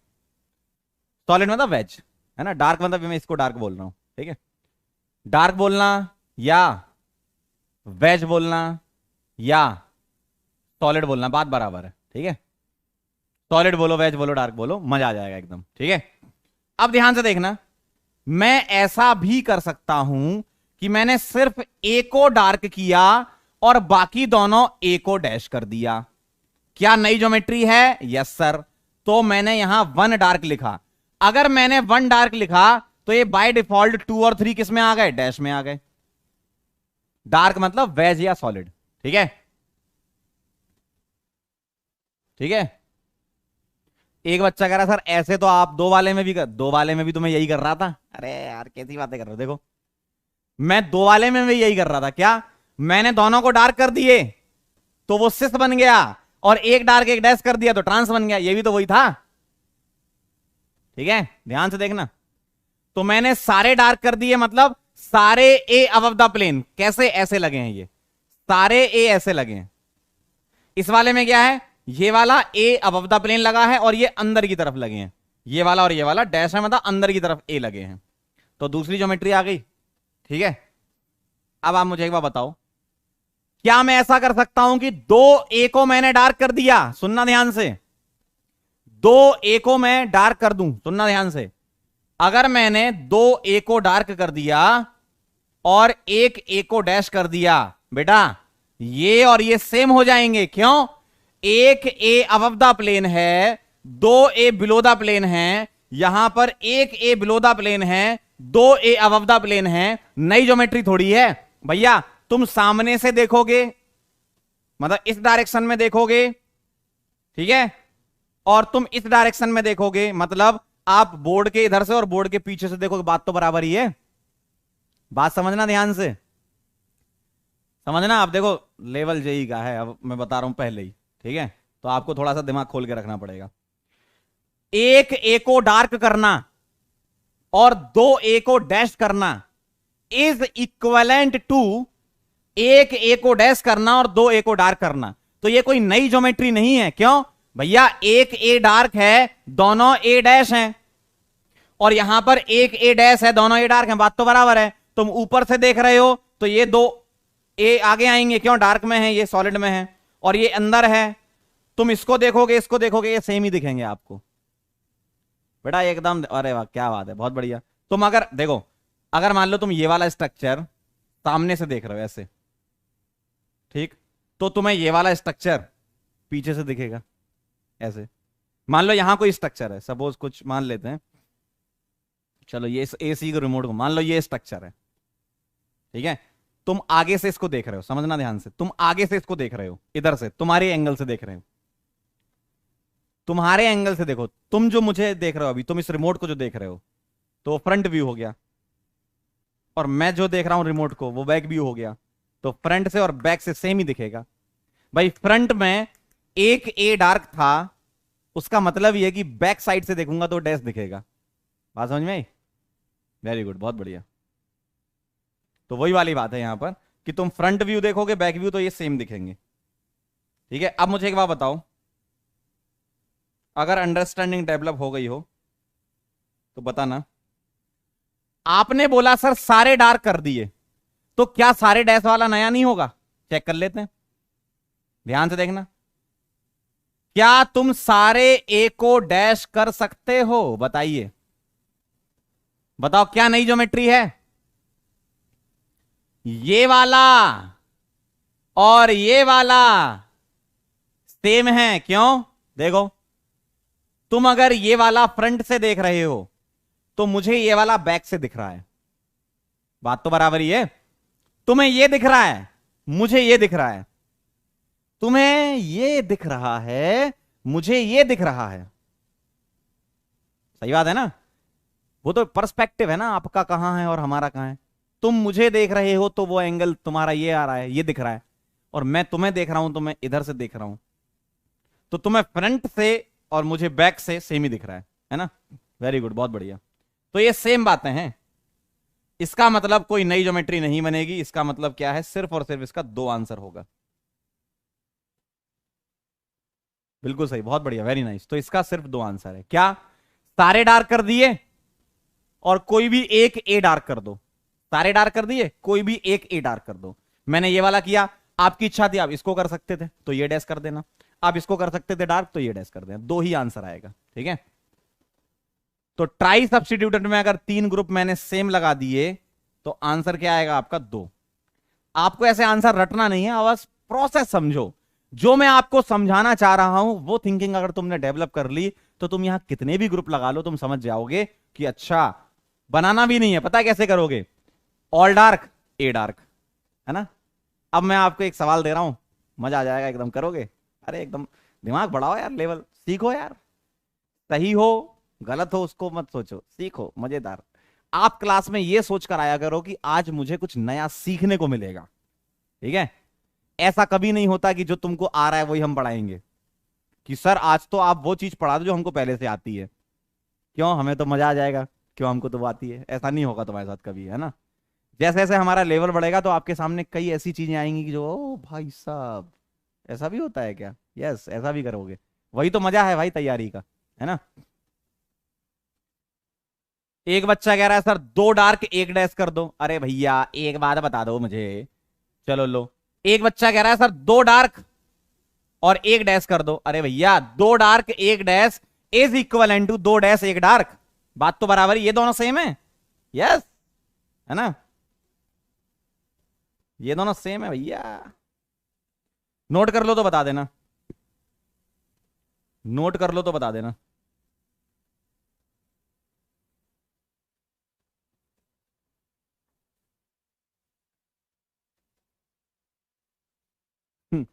सॉलिड मतलब वेज, है ना? डार्क मतलब मैं इसको डार्क बोल रहा हूं। ठीक है? डार्क बोलना या वेज बोलना या सॉलिड बोलना, बात बराबर है। ठीक है? सॉलिड बोलो, वेज बोलो, डार्क बोलो, मजा आ जाएगा एकदम। ठीक है? अब ध्यान से देखना, मैं ऐसा भी कर सकता हूं कि मैंने सिर्फ ए को डार्क किया और बाकी दोनों ए को डैश कर दिया। क्या नई ज्योमेट्री है? Yes sir. तो मैंने यहां 1 डार्क लिखा। अगर मैंने 1 डार्क लिखा तो ये बाय डिफॉल्ट 2 और 3 किस में आ गए? डैश में आ गए। डार्क मतलब वेज या सॉलिड। ठीक है? ठीक है? एक बच्चा कह रहा सर ऐसे तो आप दो वाले में भी तो मैं यही कर रहा था। अरे यार कैसी बातें कर रहे हो? देखो मैं 2 वाले में भी यही कर रहा था। क्या? मैंने दोनों को डार्क कर दिए तो वो सिस बन गया, और एक डार्क एक डैश कर दिया तो ट्रांस बन गया। ये भी तो वही था। ठीक है? ध्यान से देखना। तो मैंने सारे डार्क कर दिए मतलब सारे ए अबव द प्लेन। कैसे? ऐसे लगे हैं ये सारे ए, ऐसे लगे हैं। इस वाले में क्या है, ये वाला ए अबव द प्लेन लगा है और ये अंदर की तरफ लगे हैं, ये वाला और ये वाला डैश है, मतलब अंदर की तरफ ए लगे हैं। तो दूसरी ज्योमेट्री आ गई। ठीक है, अब आप मुझे एक बार बताओ, क्या मैं ऐसा कर सकता हूं कि दो ए को मैंने डार्क कर दिया, सुनना ध्यान से, दो ए को मैं डार्क कर दूं, सुनना ध्यान से, अगर मैंने दो ए को डार्क कर दिया और एक ए को डैश कर दिया, बेटा ये और ये सेम हो जाएंगे। क्यों? एक ए अबव द प्लेन है, दो ए बिलो द प्लेन है, यहां पर एक ए बिलो द प्लेन है, दो ए अबव द प्लेन है। नई ज्योमेट्री थोड़ी है भैया, तुम सामने से देखोगे मतलब इस डायरेक्शन में देखोगे, ठीक है, और तुम इस डायरेक्शन में देखोगे, मतलब आप बोर्ड के इधर से और बोर्ड के पीछे से देखोगे, बात तो बराबर ही है। बात समझना ध्यान से, समझना। आप देखो लेवल जेई का है, अब मैं बता रहा हूं पहले ही, ठीक है, तो आपको थोड़ा सा दिमाग खोल के रखना पड़ेगा। एक ए को डार्क करना और दो ए को डैश करना इज इक्वलेंट टू एक ए को डैश करना और दो ए को डार्क करना। तो ये कोई नई ज्योमेट्री नहीं है। क्यों भैया? एक ए डार्क है, दोनों ए डैश हैं, और यहां पर एक ए डैश है, दोनों ए डार्क हैं, बात तो बराबर है। तुम ऊपर से देख रहे हो तो ये दो ए आगे आएंगे, क्यों? डार्क में है, ये सॉलिड में है, और ये अंदर है। तुम इसको देखोगे, इसको देखोगे, ये सेम ही दिखेंगे आपको बेटा एकदम। अरे वाह क्या बात है, बहुत बढ़िया। तुम अगर देखो, अगर मान लो तुम ये वाला स्ट्रक्चर सामने से देख रहे हो ऐसे, ठीक, तो तुम्हें ये वाला स्ट्रक्चर पीछे से दिखेगा ऐसे। मान लो यहां कोई स्ट्रक्चर है, सपोज कुछ मान लेते हैं, चलो ये एसी के रिमोट को मान लो ये स्ट्रक्चर है, ठीक है, तुम आगे से इसको देख रहे हो, समझना ध्यान से, तुम आगे से इसको देख रहे हो, इधर से तुम्हारे एंगल से देख रहे हो, तुम्हारे एंगल से देखो, तुम जो मुझे देख रहे हो अभी, तुम इस रिमोट को जो देख रहे हो तो फ्रंट व्यू हो गया, और मैं जो देख रहा हूं रिमोट को वो बैक व्यू हो गया। तो फ्रंट से और बैक से सेम ही दिखेगा भाई। फ्रंट में एक ए डार्क था, उसका मतलब यह है कि बैक साइड से देखूंगा तो डैश दिखेगा। बात समझ में आई? वेरी गुड, बहुत बढ़िया। तो वही वाली बात है यहां पर कि तुम फ्रंट व्यू देखोगे, बैक व्यू, तो ये सेम दिखेंगे। ठीक है, अब मुझे एक बात बताओ, अगर अंडरस्टैंडिंग डेवलप हो गई हो तो बताना। आपने बोला सर सारे डार्क कर दिए, तो क्या सारे डैश वाला नया नहीं होगा? चेक कर लेते हैं, ध्यान से देखना। क्या तुम सारे ए को डैश कर सकते हो? बताइए, बताओ क्या नई ज्योमेट्री है? ये वाला और ये वाला सेम है। क्यों? देखो, तुम अगर ये वाला फ्रंट से देख रहे हो तो मुझे ये वाला बैक से दिख रहा है, बात तो बराबर ही है। तुम्हें ये दिख रहा है, मुझे ये दिख रहा है, तुम्हें ये दिख रहा है, मुझे ये दिख रहा है। सही बात है ना? वो तो पर्सपेक्टिव है ना, आपका कहां है और हमारा कहां है। तुम मुझे देख रहे हो तो वो एंगल तुम्हारा ये आ रहा है, ये दिख रहा है, और मैं तुम्हें देख रहा हूं तो मैं इधर से देख रहा हूं, तो तुम्हें फ्रंट से और मुझे बैक से सेम ही दिख रहा है ना? वेरी गुड, बहुत बढ़िया। तो ये सेम बातें हैं, इसका मतलब कोई नई ज्योमेट्री नहीं बनेगी। इसका मतलब क्या है? सिर्फ और सिर्फ इसका दो आंसर होगा। बिल्कुल सही, बहुत बढ़िया, वेरी नाइस। तो इसका सिर्फ दो आंसर है। क्या? सारे डार्क कर दिए और कोई भी एक ए डार्क कर दो। सारे डार्क कर दिए, कोई भी एक ए डार्क कर दो। मैंने ये वाला किया, आपकी इच्छा थी आप इसको कर सकते थे तो ये डैश कर देना, आप इसको कर सकते थे डार्क तो ये डैश कर देना, दो ही आंसर आएगा। ठीक है, तो ट्राई सब्स्टिट्यूटेड में अगर तीन ग्रुप मैंने सेम लगा दिए तो आंसर क्या आएगा आपका? दो। आपको ऐसे आंसर रटना नहीं है, बस प्रोसेस समझो। जो मैं आपको समझाना चाह रहा हूं वो थिंकिंग अगर तुमने डेवलप कर ली तो तुम यहां कितने भी ग्रुप लगा लो, तुम समझ जाओगे कि अच्छा, बनाना भी नहीं है, पता है कैसे करोगे? ऑल डार्क ए डार्क, है ना? अब मैं आपको एक सवाल दे रहा हूं, मजा आ जाएगा एकदम। करोगे? अरे एकदम दिमाग बढ़ाओ यार, लेवल सीखो यार। सही हो गलत हो उसको मत सोचो, सीखो, मजेदार। आप क्लास में ये सोचकर आया करो कि आज मुझे कुछ नया सीखने को मिलेगा। ठीक है, ऐसा कभी नहीं होता कि जो तुमको आ रहा है वही हम पढ़ाएंगे, कि सर आज तो आप वो चीज पढ़ा दो जो हमको पहले से आती है, क्यों हमें तो मजा आ जाएगा, क्यों हमको तो आती है। ऐसा नहीं होगा तुम्हारे साथ कभी, है ना? जैसे जैसे हमारा लेवल बढ़ेगा तो आपके सामने कई ऐसी चीजें आएंगी कि जो, ओ भाई साहब ऐसा भी होता है क्या? यस, ऐसा भी करोगे। वही तो मजा है भाई तैयारी का, है ना। एक बच्चा कह रहा है सर 2 डार्क 1 डैश कर दो। अरे भैया एक बात बता दो मुझे। चलो लो। एक बच्चा कह रहा है सर 2 डार्क और 1 डैश कर दो। अरे भैया 2 dark 1 dash is equal to 2 dash 1 dark. बात तो बराबर ही, ये दोनों सेम है। यस, है ना, ये दोनों सेम है भैया। नोट कर लो तो बता देना, नोट कर लो तो बता देना। हम्म,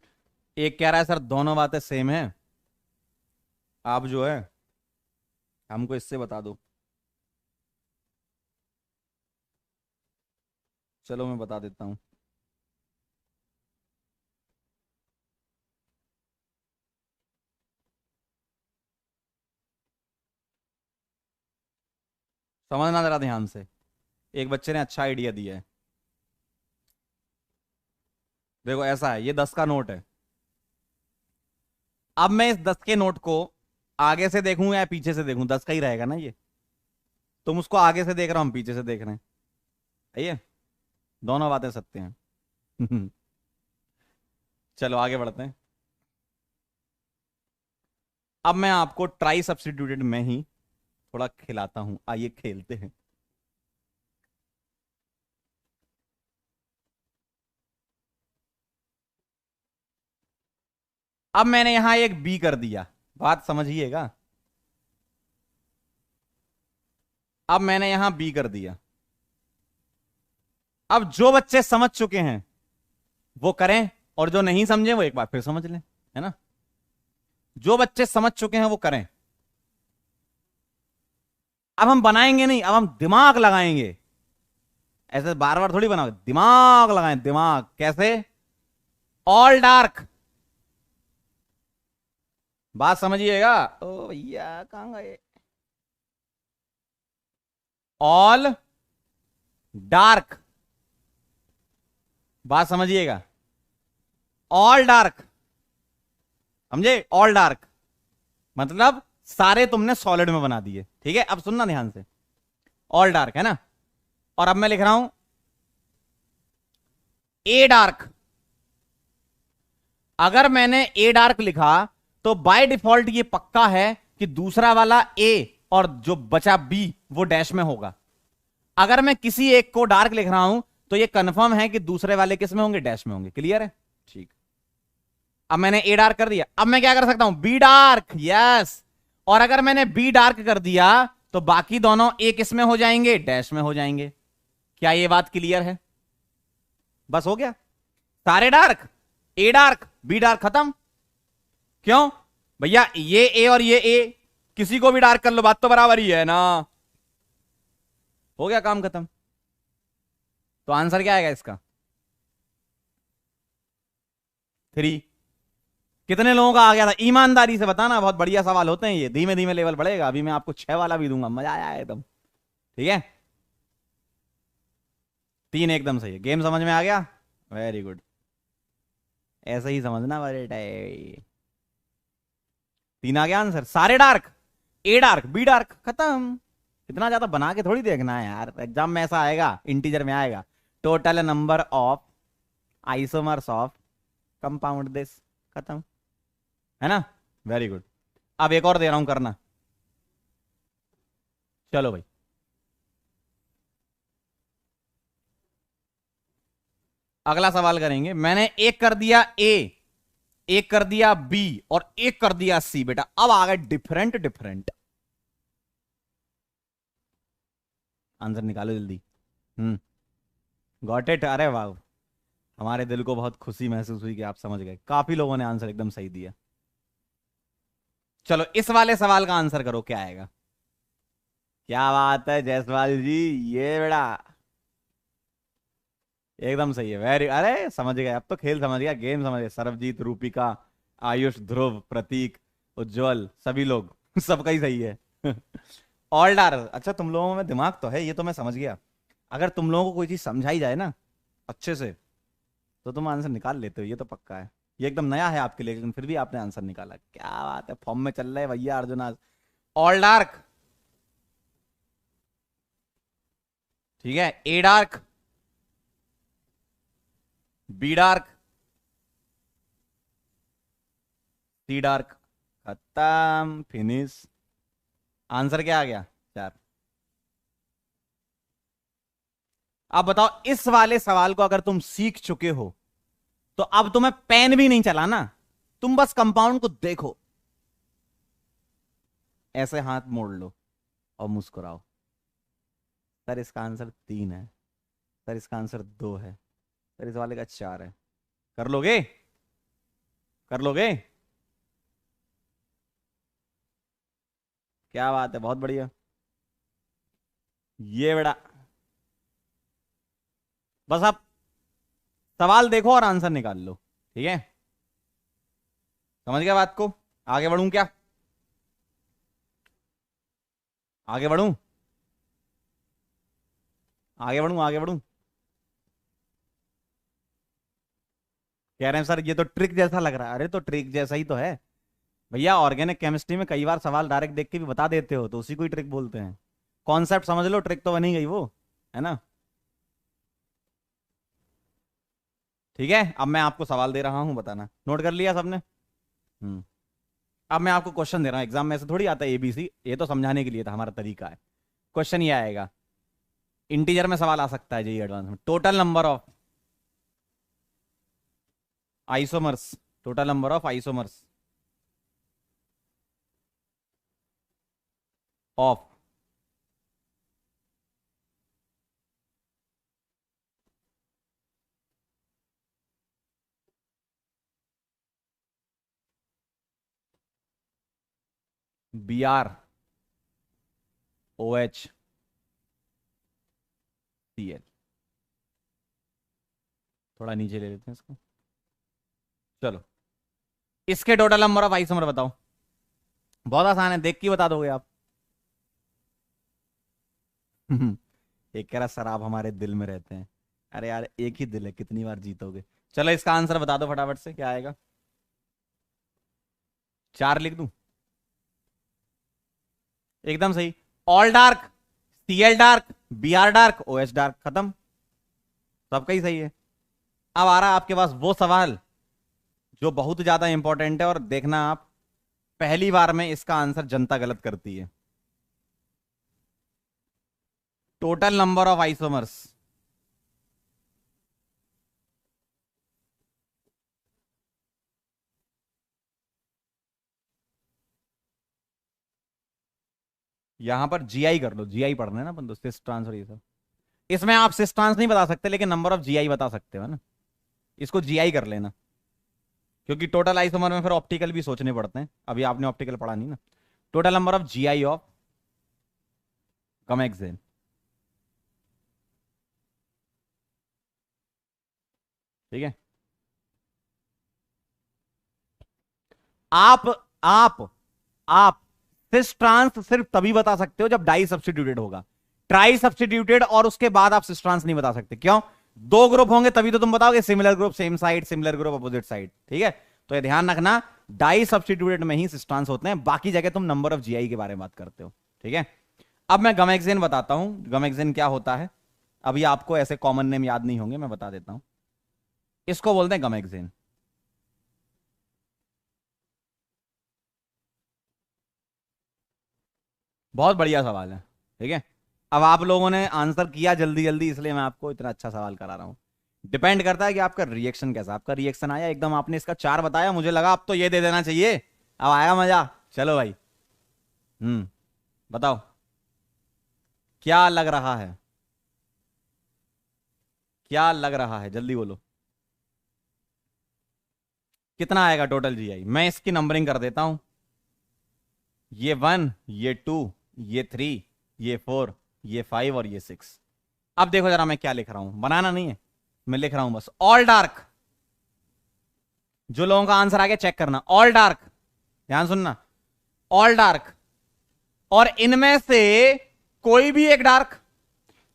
एक कह रहा है सर दोनों बातें सेम है। आप जो है हमको इससे बता दो। चलो मैं बता देता हूं। समझना जरा ध्यान से। एक बच्चे ने अच्छा आइडिया दिया है। देखो ऐसा है, ये 10 का नोट है। अब मैं इस 10 के नोट को आगे से देखूं या पीछे से देखूं, 10 का ही रहेगा ना ये। तुम उसको आगे से देख रहा हूं, हम पीछे से देख रहे हैं। सही है, दोनों बातें सत्य हैं। चलो आगे बढ़ते हैं। अब मैं आपको ट्राई सब्स्टिट्यूटेड में ही थोड़ा खिलाता हूं, आइए खेलते हैं। अब मैंने यहां एक बी कर दिया, बात समझिएगा। अब मैंने यहां बी कर दिया। अब जो बच्चे समझ चुके हैं वो करें, और जो नहीं समझे वो एक बार फिर समझ लें, है ना। जो बच्चे समझ चुके हैं वो करें। अब हम बनाएंगे नहीं, अब हम दिमाग लगाएंगे। ऐसे बार बार थोड़ी बनाओगे, दिमाग लगाएं, दिमाग कैसे। ऑल डार्क, बात समझिएगा। ओ भैया कहां गए। ऑल डार्क, बात समझिएगा। ऑल डार्क, समझे, ऑल डार्क मतलब सारे तुमने सॉलिड में बना दिए। ठीक है, अब सुनना ध्यान से। ऑल डार्क है ना, और अब मैं लिख रहा हूं ए डार्क। अगर मैंने ए डार्क लिखा तो बाय डिफॉल्ट ये पक्का है कि दूसरा वाला ए और जो बचा बी वो डैश में होगा। अगर मैं किसी एक को डार्क लिख रहा हूं तो ये कंफर्म है कि दूसरे वाले किस में होंगे, डैश में होंगे। क्लियर है, ठीक। अब मैंने ए डार्क कर दिया, अब मैं क्या कर सकता हूं, बी डार्क। यस, और अगर मैंने बी डार्क कर दिया तो बाकी दोनों ए किस में हो जाएंगे, डैश में हो जाएंगे। क्या ये बात क्लियर है? बस हो गया, सारे डार्क, ए डार्क बी डार्क खत्म। क्यों भैया, ये ए और ये ए किसी को भी डार्क कर लो, बात तो बराबर ही है ना। हो गया काम खत्म। तो आंसर क्या आएगा इसका, 3। कितने लोगों का आ गया था, ईमानदारी से बताना। बहुत बढ़िया सवाल होते हैं ये, धीमे धीमे लेवल बढ़ेगा। अभी मैं आपको 6 वाला भी दूंगा, मजा आया एकदम। ठीक है, 3 एकदम सही है। गेम समझ में आ गया, वेरी गुड। ऐसे ही समझना बेटा। 3 आ गया आंसर, सारे डार्क, ए डार्क बी डार्क खत्म। इतना ज्यादा बना के थोड़ी देखना है यार, एग्जाम में ऐसा आएगा, इंटीजर में आएगा, total number of isomers of compound this, खत्म, है ना। Very good. अब एक और दे रहा हूं करना। चलो भाई, अगला सवाल करेंगे। मैंने एक कर दिया ए, एक कर दिया बी और एक कर दिया सी। बेटा अब आ गए डिफरेंट डिफरेंट। आंसर निकालो जल्दी। गॉट इट, अरे वाह, हमारे दिल को बहुत खुशी महसूस हुई कि आप समझ गए। काफी लोगों ने आंसर एकदम सही दिया। चलो इस वाले सवाल का आंसर करो, क्या आएगा। क्या बात है जायसवाल जी, ये बेटा एकदम सही है। वेरी, अरे समझ गए, अब तो खेल समझ गया, गेम समझ गए। सरबजीत, रूपिका, आयुष, ध्रुव, प्रतीक, उज्जवल, सभी लोग सबका ही सही है। ऑल डार, अच्छा तुम लोगों में दिमाग तो है, ये तो मैं समझ गया। अगर तुम लोगों को कोई चीज समझाई जाए ना अच्छे से तो तुम आंसर निकाल लेते हो, ये तो पक्का है। ये एकदम नया है आपके लिए, लेकिन फिर भी आपने आंसर निकाला, क्या बात है, फॉर्म में चल रहे हैं भैया अर्जुन आज। ऑल डार्क, ठीक है, A dark, B dark, C dark, खत्म, फिनिश। आंसर क्या आ गया? 4। अब बताओ, इस वाले सवाल को अगर तुम सीख चुके हो तो अब तुम्हें पेन भी नहीं चलाना, तुम बस कंपाउंड को देखो, ऐसे हाथ मोड़ लो और मुस्कुराओ। सर इसका आंसर 3 है, सर इसका आंसर 2 है, सर इस वाले का 4 है। कर लोगे? कर लोगे? क्या बात है, बहुत बढ़िया। ये बेटा, बस आप सवाल देखो और आंसर निकाल लो, ठीक है? समझ गया बात को? आगे बढ़ूं क्या? आगे बढ़ूं? आगे बढ़ूं? आगे बढ़ूं? कह रहे हैं सर ये तो ट्रिक जैसा लग रहा है। अरे तो ट्रिक जैसा ही तो है भैया, ऑर्गेनिक केमिस्ट्री में कई बार सवाल डायरेक्ट देख के भी बता देते हो, तो उसी को ही ट्रिक बोलते हैं। कॉन्सेप्ट समझ लो, ट्रिक तो बनी गई वो, है ना? ठीक है, अब मैं आपको सवाल दे रहा हूं, बताना। नोट कर लिया सबने? हम्म। अब मैं आपको क्वेश्चन दे रहा हूं, एग्जाम में से थोड़ी आता है एबीसी, ये तो समझाने के लिए था, हमारा तरीका है। क्वेश्चन ये आएगा, इंटीजर में सवाल आ सकता है जी एडवांस में। Total number of isomers, total number of isomers of B R O H C L. थोड़ा नीचे ले लेते हैं इसको। चलो, इसके टोटल नंबर ऑफ आइसोमर बताओ। बहुत आसान है, देख के ही बता दोगे आप। एक कह रहा सर आप हमारे दिल में रहते हैं। अरे यार एक ही दिल है, कितनी बार जीतोगे? चलो इसका आंसर बता दो फटाफट से, क्या आएगा? 4 लिख दूं? एकदम सही। All dark, C L dark, B R dark, O H dark, खत्म। सबका ही सही है। अब आ रहा है आपके पास वो सवाल जो बहुत ज्यादा इंपॉर्टेंट है, और देखना आप, पहली बार में इसका आंसर जनता गलत करती है। टोटल नंबर ऑफ आइसोमर्स, यहां पर जीआई कर लो, जीआई पढ़ना है ना अपन तो, सिस ट्रांसफर ये सब। इसमें आप सिस ट्रांस नहीं बता सकते, लेकिन नंबर ऑफ जीआई बता सकते हो ना, इसको जीआई कर लेना। क्योंकि टोटल आइसोमर में फिर ऑप्टिकल भी सोचने पड़ते हैं, अभी आपने ऑप्टिकल पढ़ा नहीं ना। Total number of GI of gammexane. ठीक है। आप आप आप सिस ट्रांस सिर्फ तभी बता सकते हो जब डाई सब्स्टिट्यूटेड होगा। ट्राई सब्स्टिट्यूटेड और उसके बाद आप सिस ट्रांस नहीं बता सकते। क्यों? 2 ग्रुप होंगे तभी तो तुम बताओगे similar group same side, similar group opposite side. ठीक है, तो ये ध्यान रखना, डाई सब्स्टिट्यूटेड में ही सिस ट्रांस होते हैं, बाकी जगह तुम नंबर ऑफ जीआई के बारे में बात करते हो। ठीक है, अब मैं गमेक्सेन बताता हूं, गमेक्सेन क्या होता है। अभी आपको ऐसे कॉमन नेम याद नहीं होंगे, मैं बता देता हूं। इसको बोलते हैं गमेक्सेन। बहुत बढ़िया सवाल है। ठीक है, अब आप लोगों ने आंसर किया जल्दी जल्दी, इसलिए मैं आपको इतना अच्छा सवाल करा रहा हूं। डिपेंड करता है कि आपका रिएक्शन कैसा। आपका रिएक्शन आया एकदम, आपने इसका 4 बताया, मुझे लगा अब तो ये दे देना चाहिए, अब आया मजा। चलो भाई, बताओ क्या लग रहा है? क्या लग रहा है, जल्दी बोलो। कितना आएगा टोटल जीआई? मैं इसकी नंबरिंग कर देता हूं, ये 1, ये 2, ये 3, ये 4, ये 5 और ये 6। अब देखो जरा मैं क्या लिख रहा हूं, बनाना नहीं है, मैं लिख रहा हूं बस। ऑल डार्क, जो लोगों का आंसर आ गया चेक करना। ऑल डार्क, ध्यान सुनना, ऑल डार्क, और इनमें से कोई भी एक डार्क,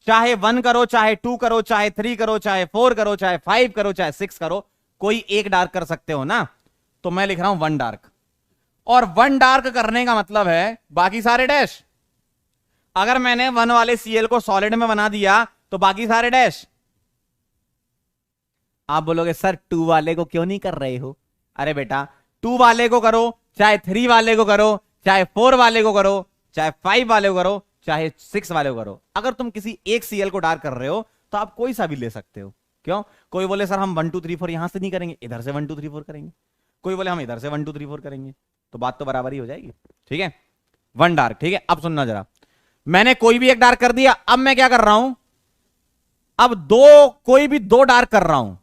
चाहे 1 करो, चाहे 2 करो, चाहे 3 करो, चाहे 4 करो, चाहे 5 करो, चाहे 6 करो, कोई एक डार्क कर सकते हो ना, तो मैं लिख रहा हूं वन डार्क। और वन डार्क करने का मतलब है बाकी सारे डैश। अगर मैंने वन वाले सीएल को सॉलिड में बना दिया तो बाकी सारे डैश। आप बोलोगे सर टू वाले को क्यों नहीं कर रहे हो? अरे बेटा, टू वाले को करो, चाहे थ्री वाले को करो, चाहे फोर वाले को करो, चाहे फाइव वाले को करो, चाहे सिक्स वाले को करो। अगर तुम किसी एक सीएल को डार्क कर रहे हो तो आप कोई सा भी ले सकते हो। क्यों? कोई बोले सर हम 1 2 3 4 यहां से नहीं करेंगे, इधर से 1 2 3 4 करेंगे। कोई बोले हम इधर से 1 2 3 4 करेंगे, तो बात तो बराबर ही हो जाएगी। ठीक है, वन डार्क। ठीक है, अब सुनना जरा, मैंने कोई भी एक डार्क कर दिया, अब मैं क्या कर रहा हूं? अब कोई भी दो डार्क कर रहा हूं,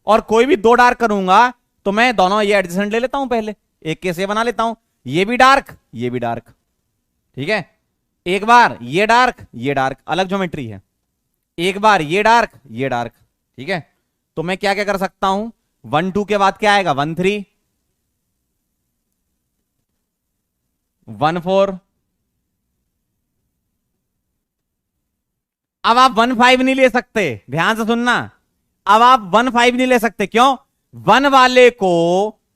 और कोई भी दो डार्क करूंगा तो मैं दोनों ये एडजेसेंट ले लेता हूं, पहले एक केस ये बना लेता हूं, ये भी डार्क ये भी डार्क। ठीक है, एक बार ये डार्क अलग ज्योमेट्री है, एक बार ये डार्क ये डार्क। ठीक है, तो मैं क्या क्या कर सकता हूं? 1 2 के बाद क्या आएगा? 1 3 1 4। अब आप 1 5 नहीं ले सकते, ध्यान से सुनना। अब आप 1 5 नहीं ले सकते, क्यों? 1 वाले को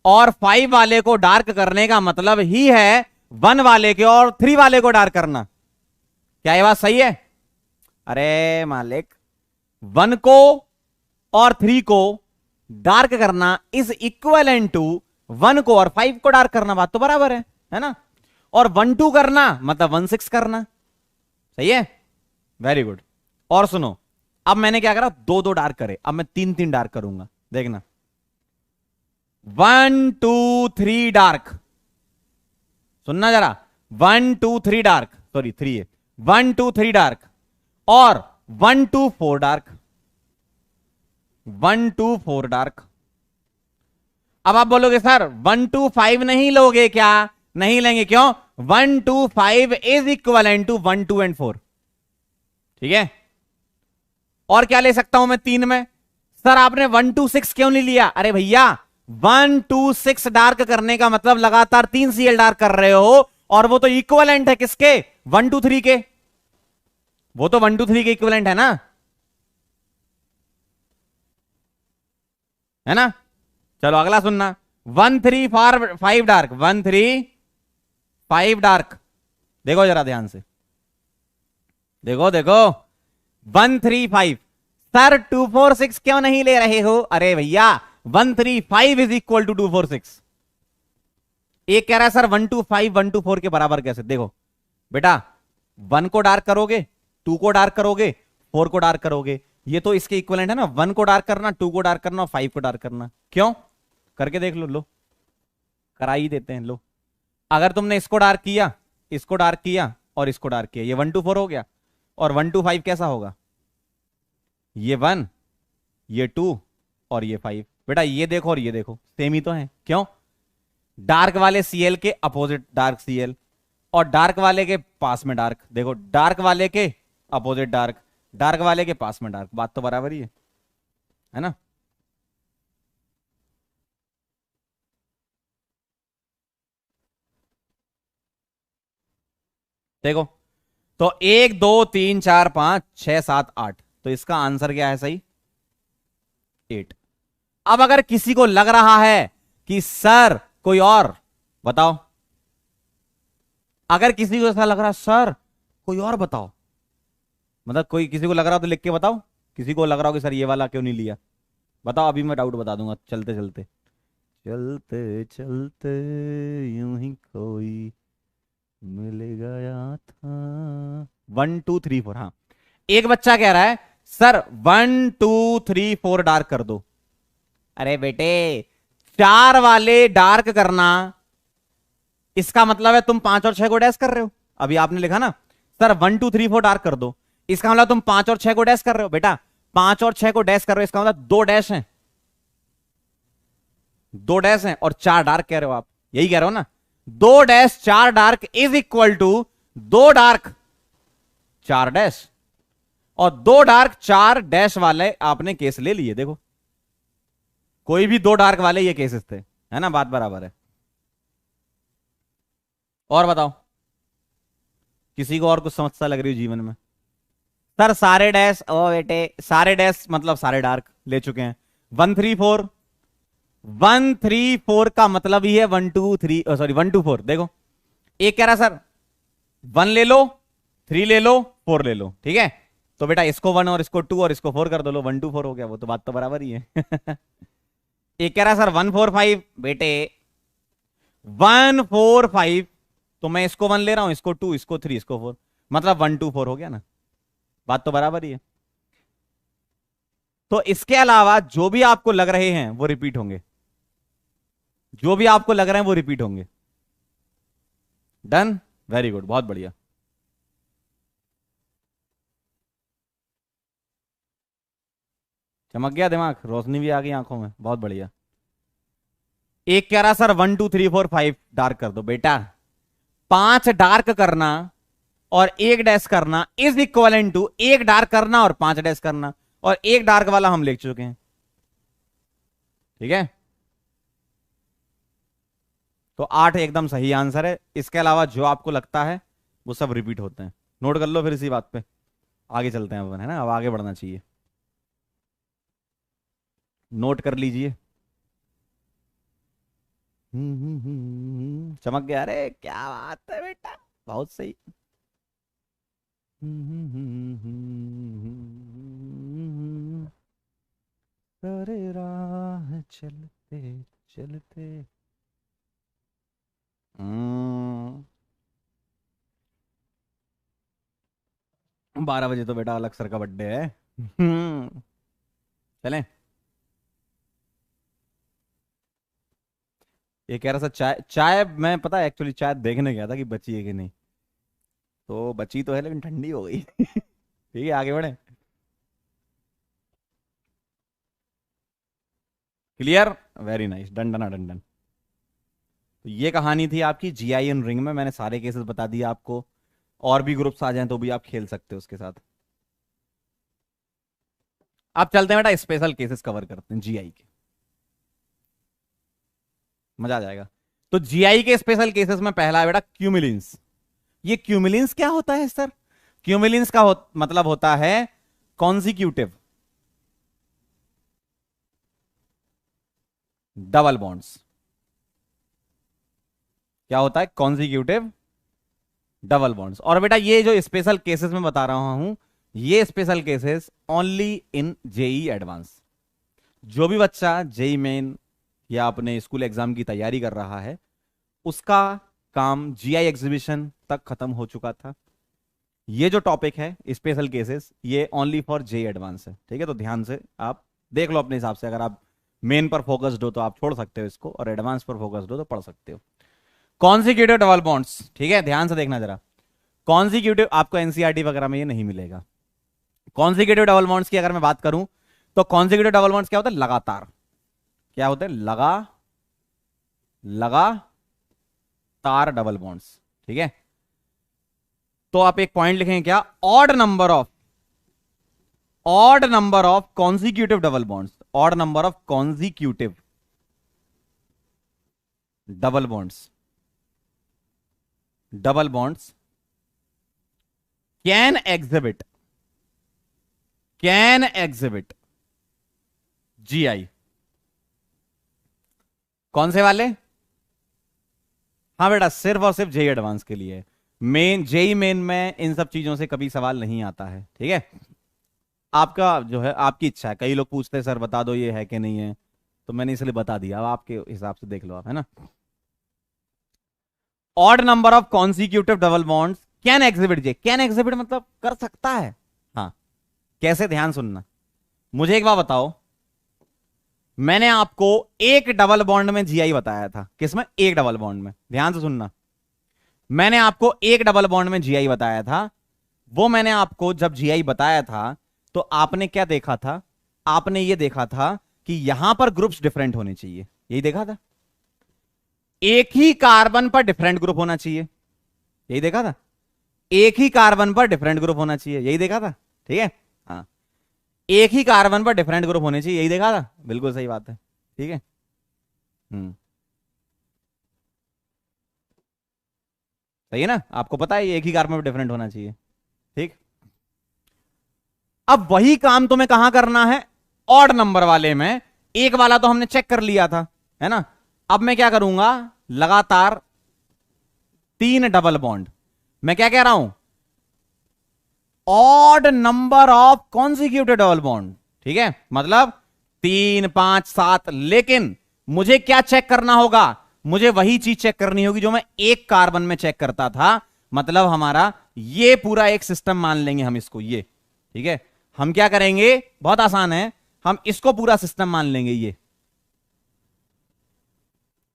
और 5 वाले को डार्क करने का मतलब ही है 1 वाले के और 3 वाले को डार्क करना। क्या ये बात सही है? अरे मालिक, 1 को और 3 को डार्क करना इज इक्वलेंट टू 1 को और 5 को डार्क करना। बात तो बराबर है ना? और 1 2 करना मतलब 1 6 करना। सही है, वेरी गुड। और सुनो, अब मैंने क्या करा? 2 2 डार्क करे, अब मैं 3 3 डार्क करूंगा। देखना, 1 2 3 डार्क। सुनना जरा, 1 2 3 डार्क, सॉरी 3 है, 1 2 3 डार्क और 1 2 4 डार्क, 1 2 4 डार्क। अब आप बोलोगे सर 1 2 5 नहीं लोगे क्या? नहीं लेंगे, क्यों? 1 2 5 इज इक्वलेंट टू 1 2 एंड 4। ठीक है, और क्या ले सकता हूं मैं 3 में? सर आपने 1 2 6 क्यों नहीं लिया? अरे भैया, 1 2 6 डार्क करने का मतलब लगातार 3 सीएल डार्क कर रहे हो, और वो तो इक्वलेंट है किसके? 1 2 3 के। वो तो 1 2 3 के इक्वलेंट है ना, है ना? चलो अगला सुनना, 1 3 5 डार्क, 1 3 5 डार्क। देखो जरा ध्यान से, देखो देखो, 1 3 5। सर 2 4 6 क्यों नहीं ले रहे हो? अरे भैया, 1 3 5 इज इक्वल टू 2 4 6। एक कह रहा है सर 1 2 5 1 2 4 के बराबर कैसे? देखो बेटा, 1 को डार्क करोगे, 2 को डार्क करोगे, 4 को डार्क करोगे, ये तो इसके इक्विवेलेंट है ना। 1 को डार्क करना, 2 को डार्क करना और 5 को डार्क करना। क्यों? करके देख लो, लो करा ही देते हैं, लो। अगर तुमने इसको डार्क किया, इसको डार्क किया और इसको डार्क किया, ये 1 2 4 हो गया। और 1 2 5 कैसा होगा? ये 1, ये 2 और ये 5। बेटा ये देखो और ये देखो, सेम ही तो है। क्यों? डार्क वाले सीएल के अपोजिट डार्क सीएल, और डार्क वाले के पास में डार्क। देखो, डार्क वाले के अपोजिट डार्क, डार्क वाले के पास में डार्क। बात तो बराबर ही है ना? देखो, तो 1 2 3 4 5 6 7 8, तो इसका आंसर क्या है सही? 8। अब अगर किसी को लग रहा है कि सर कोई और बताओ, अगर किसी को ऐसा लग रहा है सर कोई और बताओ, मतलब कोई किसी को लग रहा हो तो लिख के बताओ। किसी को लग रहा हो कि सर ये वाला क्यों नहीं लिया, बताओ, अभी मैं डाउट बता दूंगा। चलते चलते चलते चलते यूं ही कोई मिल गया था। 1 2 3 4। हाँ, एक बच्चा कह रहा है सर 1 2 3 4 डार्क कर दो। अरे बेटे, 4 वाले डार्क करना इसका मतलब है तुम 5 और 6 को डैश कर रहे हो। अभी आपने लिखा ना सर 1 2 3 4 डार्क कर दो, इसका मतलब तुम 5 और 6 को डैश कर रहे हो। बेटा 5 और 6 को डैश कर रहे हो, इसका मतलब 2 डैश हैं, 2 डैश हैं और 4 डार्क कह रहे हो आप, यही कह रहे हो ना? 2 dash 4 dark is equal to 2 dark 4 dash, और 2 डार्क 4 डैश वाले आपने केस ले लिए। देखो, कोई भी 2 डार्क वाले ये केसेस थे, है ना? बात बराबर है। और बताओ, किसी को और कुछ समस्या लग रही हो जीवन में? सर सारे डैश, ओ बेटे सारे डैश मतलब सारे डार्क ले चुके हैं। 1 3 4 1 3 4 का मतलब ही है 1 2 3, सॉरी 1 2 4। देखो एक कह रहा सर 1 ले लो, 3 ले लो, 4 ले लो, ठीक है। तो बेटा इसको 1 और इसको 2 और इसको 4 कर दो, लो 1 2 4 हो गया, वो तो बात तो बराबर ही है। एक कह रहा सर 1 4 5, बेटे 1 4 5, तो मैं इसको 1 ले रहा हूं, इसको 2, इसको 3, इसको 4, मतलब 1 2 4 हो गया ना, बात तो बराबर ही है। तो इसके अलावा जो भी आपको लग रहे हैं वो रिपीट होंगे, जो भी आपको लग रहे हैं वो रिपीट होंगे। डन, वेरी गुड, बहुत बढ़िया। चमक गया दिमाग, रोशनी भी आ गई आंखों में, बहुत बढ़िया। एक कह रहा सर 1 2 3 4 5 डार्क कर दो, बेटा 5 डार्क करना और 1 डैश करना इज इक्वल टू 1 डार्क करना और 5 डैश करना, और 1 डार्क वाला हम लिख चुके हैं, ठीक है। तो 8 एकदम सही आंसर है। इसके अलावा जो आपको लगता है वो सब रिपीट होते हैं, नोट कर लो फिर इसी बात पे आगे चलते हैं अपन, है ना, अब आगे बढ़ना चाहिए, नोट कर लीजिए। चमक गया, अरे क्या बात है बेटा, बहुत सही। अरे राह चलते चलते। 12 बजे तो बेटा अलग सर का बर्थडे है। चलें। ये कह रहा था चाय, चाय मैं पता है एक्चुअली चाय देखने गया था कि बची है कि नहीं, तो बची तो है लेकिन ठंडी हो गई। ठीक है आगे बढ़े। Clear, very nice, done done done done. तो ये कहानी थी आपकी जीआईएन रिंग में, मैंने सारे केसेस बता दिए आपको, और भी ग्रुप्स आ जाएं तो भी आप खेल सकते हो उसके साथ। आप चलते हैं बेटा स्पेशल केसेस कवर करते हैं जीआई के, मजा आ जाएगा। तो जीआई के स्पेशल केसेस में पहला है बेटा क्यूमिलिन्स। ये क्यूमिलिन्स क्या होता है सर? क्यूमिलिन्स का मतलब होता है कॉन्जिक्यूटिव डबल बॉन्ड्स। क्या होता है? Consecutive double bonds. और बेटा ये जो स्पेशल केसेस में बता रहा हूं, ये special cases only in JEE advance. जो भी बच्चा जेई मेन या अपने स्कूल एग्जाम की तैयारी कर रहा है, उसका काम जीआई एग्जीबिशन तक खत्म हो चुका था। ये जो टॉपिक है स्पेशल केसेस, ये ओनली फॉर जेई एडवांस है, ठीक है। तो ध्यान से आप देख लो अपने हिसाब से, अगर आप मेन पर फोकस्ड हो तो आप छोड़ सकते हो इसको, और एडवांस पर फोकस्ड हो तो पढ़ सकते हो। कॉन्जिक्यूटिव डबल बॉन्ड्स, ठीक है, ध्यान से देखना जरा। कॉन्जिक्यूटिव आपको एनसीईआरटी वगैरह में ये नहीं मिलेगा। कॉन्जिक्यूटिव डबल बॉन्ड्स की अगर मैं बात करूं तो कॉन्जिक्यूटिव डबल बॉन्ड्स क्या होता है? लगातार। क्या होते हैं? लगातार डबल बॉन्ड्स, ठीक है। तो आप एक पॉइंट लिखेंगे क्या? Odd number of consecutive double bonds, odd number of consecutive double bonds can exhibit GI. कौन से वाले? हाँ बेटा, सिर्फ और सिर्फ जेई एडवांस के लिए। मेन जेई मेन में इन सब चीजों से कभी सवाल नहीं आता है, ठीक है। आपका जो है आपकी इच्छा है, कई लोग पूछते हैं सर बता दो ये है कि नहीं है, तो मैंने इसलिए बता दिया, अब आपके हिसाब से देख लो आप, है ना। Odd number of consecutive double bonds can exhibit J. Can exhibit मतलब कर सकता है, हाँ। कैसे? ध्यान सुनना। मुझे एक बात बताओ, मैंने आपको एक डबल बॉन्ड में जीआई बताया था। किसमें? एक डबल बॉन्ड में। ध्यान से सुनना, मैंने आपको एक डबल बॉन्ड में जीआई बताया था। वो मैंने आपको जब जीआई बताया था तो आपने क्या देखा था? आपने ये देखा था कि यहां पर ग्रुप्स डिफरेंट होने चाहिए, यही देखा था। एक ही कार्बन पर डिफरेंट ग्रुप होना चाहिए, यही देखा था। एक ही कार्बन पर डिफरेंट ग्रुप होना चाहिए, यही देखा था, ठीक है। हाँ, एक ही कार्बन पर डिफरेंट ग्रुप होने चाहिए, यही देखा था। बिल्कुल सही बात है, ठीक है। सही है ना, आपको पता है एक ही कार्बन पर डिफरेंट होना चाहिए, ठीक। अब वही काम तुम्हें कहां करना है? ऑड नंबर वाले में। एक वाला तो हमने चेक कर लिया था, है ना। अब मैं क्या करूंगा, लगातार 3 डबल बॉन्ड। मैं क्या कह रहा हूं, odd number of consecutive double bond, ठीक है, मतलब 3 5 7। लेकिन मुझे क्या चेक करना होगा, मुझे वही चीज चेक करनी होगी जो मैं एक कार्बन में चेक करता था। मतलब हमारा ये पूरा एक सिस्टम मान लेंगे हम इसको, ये ठीक है। हम क्या करेंगे, बहुत आसान है, हम इसको पूरा सिस्टम मान लेंगे, ये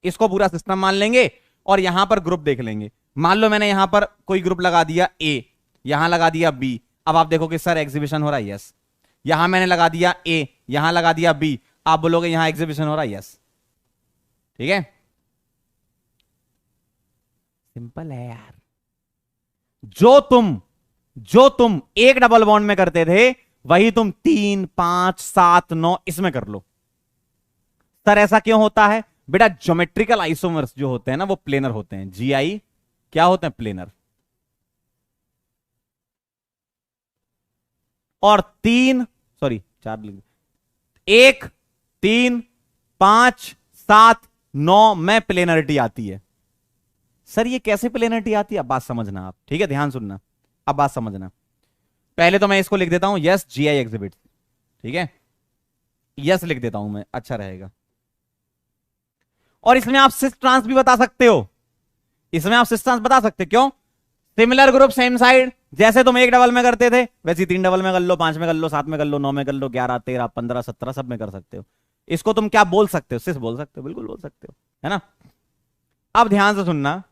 इसको पूरा सिस्टम मान लेंगे और यहां पर ग्रुप देख लेंगे। मान लो मैंने यहां पर कोई ग्रुप लगा दिया ए, यहां लगा दिया बी। अब आप देखो कि सर एग्जीबिशन हो रहा है, यस। यहां मैंने लगा दिया ए, यहां लगा दिया बी, आप बोलोगे यहां एग्जीबिशन हो रहा है, यस। ठीक है, सिंपल है यार। जो तुम एक डबल बॉन्ड में करते थे वही तुम 3 5 7 9 इसमें कर लो। सर ऐसा क्यों होता है बेटा, ज्योमेट्रिकल आइसोमर्स जो होते हैं ना वो प्लेनर होते हैं। जीआई क्या होते हैं, प्लेनर। और 3 सॉरी 4 1 3 5 7 9 में प्लेनरिटी आती है। सर ये कैसे प्लेनरिटी आती है, अब बात समझना आप, ठीक है, ध्यान सुनना, अब बात समझना। पहले तो मैं इसको लिख देता हूं, यस जीआई एग्जिबिट, ठीक है, यस लिख देता हूं मैं, अच्छा रहेगा। और इसमें आप सिस ट्रांस भी बता सकते हो, इसमें आप सिस ट्रांस बता सकते हो, क्यों, सिमिलर ग्रुप सेम साइड। जैसे तुम एक डबल में करते थे वैसे ही 3 डबल में कर लो, 5 में कर लो, 7 में कर लो, 9 में कर लो, 11 13 15 17 सब में कर सकते हो। इसको तुम क्या बोल सकते हो, सिस बोल सकते हो, बिल्कुल बोल सकते हो, है ना। अब ध्यान से सुनना,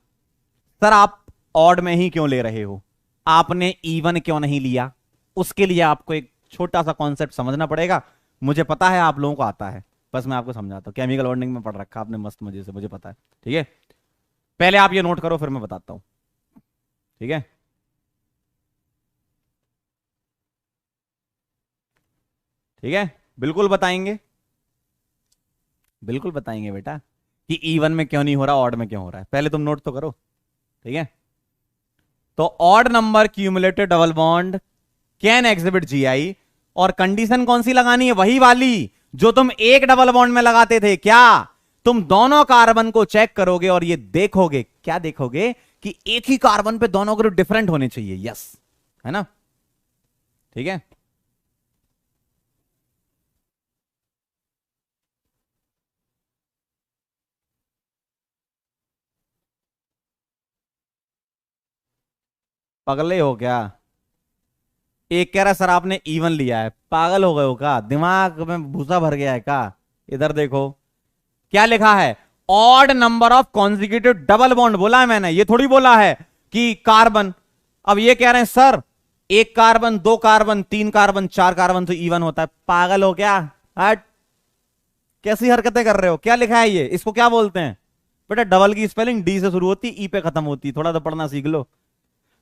सर आप ऑड में ही क्यों ले रहे हो, आपने इवन क्यों नहीं लिया, उसके लिए आपको एक छोटा सा कॉन्सेप्ट समझना पड़ेगा। मुझे पता है आप लोगों को आता है, बस मैं आपको समझाता हूं। केमिकल बॉन्डिंग में पढ़ रखा आपने मस्त मजे से, मुझे पता है, ठीक है। पहले आप ये नोट करो फिर मैं बताता हूं, ठीक है। ठीक है, बिल्कुल बताएंगे, बिल्कुल बताएंगे बेटा कि इवन में क्यों नहीं हो रहा, ऑड में क्यों हो रहा है। पहले तुम नोट तो करो, ठीक है। तो odd number cumulative double bond can exhibit GI, और कंडीशन कौन सी लगानी है, वही वाली जो तुम एक डबल बॉन्ड में लगाते थे। क्या, तुम दोनों कार्बन को चेक करोगे और ये देखोगे, क्या देखोगे कि एक ही कार्बन पे दोनों ग्रुप डिफरेंट होने चाहिए, यस, है ना, ठीक है। पगले हो क्या, एक कह रहा सर आपने इवन लिया है, पागल हो गए हो क्या, दिमाग में भूसा भर गया है क्या। इधर देखो क्या लिखा है, odd number of consecutive double bond बोला है मैंने, ये थोड़ी बोला है कि कार्बन। अब ये कह रहे हैं सर एक कार्बन, 2 कार्बन, 3 कार्बन, 4 कार्बन तो इवन होता है, पागल हो क्या, हट, कैसी हरकतें कर रहे हो, क्या लिखा है ये, इसको क्या बोलते हैं बेटा, डबल की स्पेलिंग डी से शुरू होती, ई पे खत्म होती, थोड़ा तो पढ़ना सीख लो।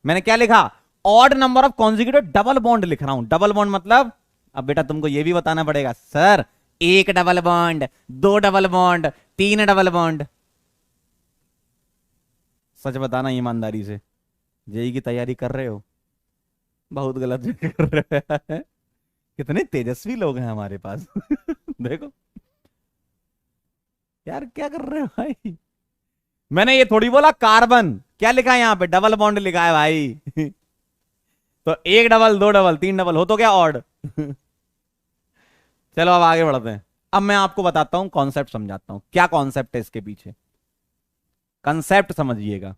मैंने क्या लिखा, odd number of consecutive double bond लिख रहा हूं। डबल बॉन्ड मतलब, अब बेटा तुमको यह भी बताना पड़ेगा sir, 1 double bond, 2 double bond, 3 double bond. सच बताना ईमानदारी से, जेई की तैयारी कर रहे हो, बहुत गलत जगह कर रहे हैं। कितने तेजस्वी लोग हैं हमारे पास देखो यार क्या कर रहे हो भाई। मैंने ये थोड़ी बोला कार्बन, क्या लिखा है यहां पे, डबल बॉन्ड लिखा है भाई तो 1 डबल, 2 डबल, 3 डबल हो तो क्या ऑड चलो अब आगे बढ़ते हैं। अब मैं आपको बताता हूं, कॉन्सेप्ट समझाता हूं, क्या कॉन्सेप्ट है इसके पीछे, कॉन्सेप्ट समझिएगा।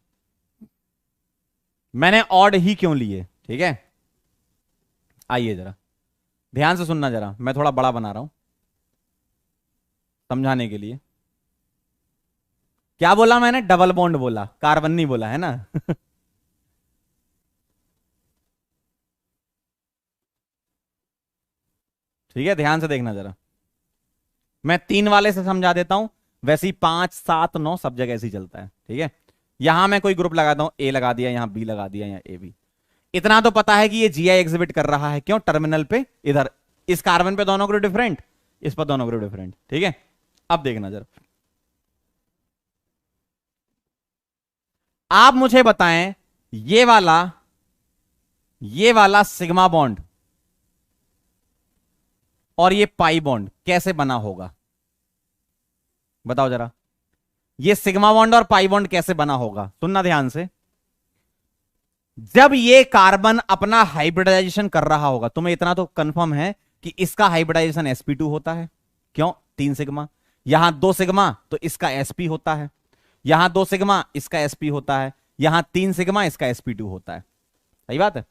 मैंने ऑड ही क्यों लिए, ठीक है, आइए जरा ध्यान से सुनना, जरा मैं थोड़ा बड़ा बना रहा हूं समझाने के लिए। क्या बोला मैंने, डबल बॉन्ड बोला, कार्बन नहीं बोला, है ना ठीक है, ध्यान से देखना जरा, मैं 3 वाले से समझा देता हूं, वैसे ही 5 7 9 सब जगह ऐसे ही चलता है, ठीक है। यहां मैं कोई ग्रुप लगाता हूं, ए लगा दिया, यहां बी लगा दिया, यहां ए बी। इतना तो पता है कि ये जीआई एग्जिबिट कर रहा है, क्यों, टर्मिनल पे इधर इस कार्बन पे दोनों ग्रुप डिफरेंट, इस पर दोनों ग्रुप डिफरेंट, ठीक है। अब देखना जरा, आप मुझे बताएं ये वाला सिग्मा बॉन्ड और ये पाई बॉन्ड कैसे बना होगा, बताओ जरा, ये सिग्मा बॉन्ड और पाई बॉन्ड कैसे बना होगा? सुनना ध्यान से। जब ये कार्बन अपना हाइब्रिडाइजेशन कर रहा होगा, तुम्हें इतना तो कंफर्म है कि इसका हाइब्रिडाइजेशन sp2 होता है। क्यों? 3 सिग्मा, यहां 2 सिग्मा तो इसका sp होता है, यहां 2 सिग्मा इसका sp होता है, यहां 3 सिग्मा इसका sp2 होता है। सही बात है।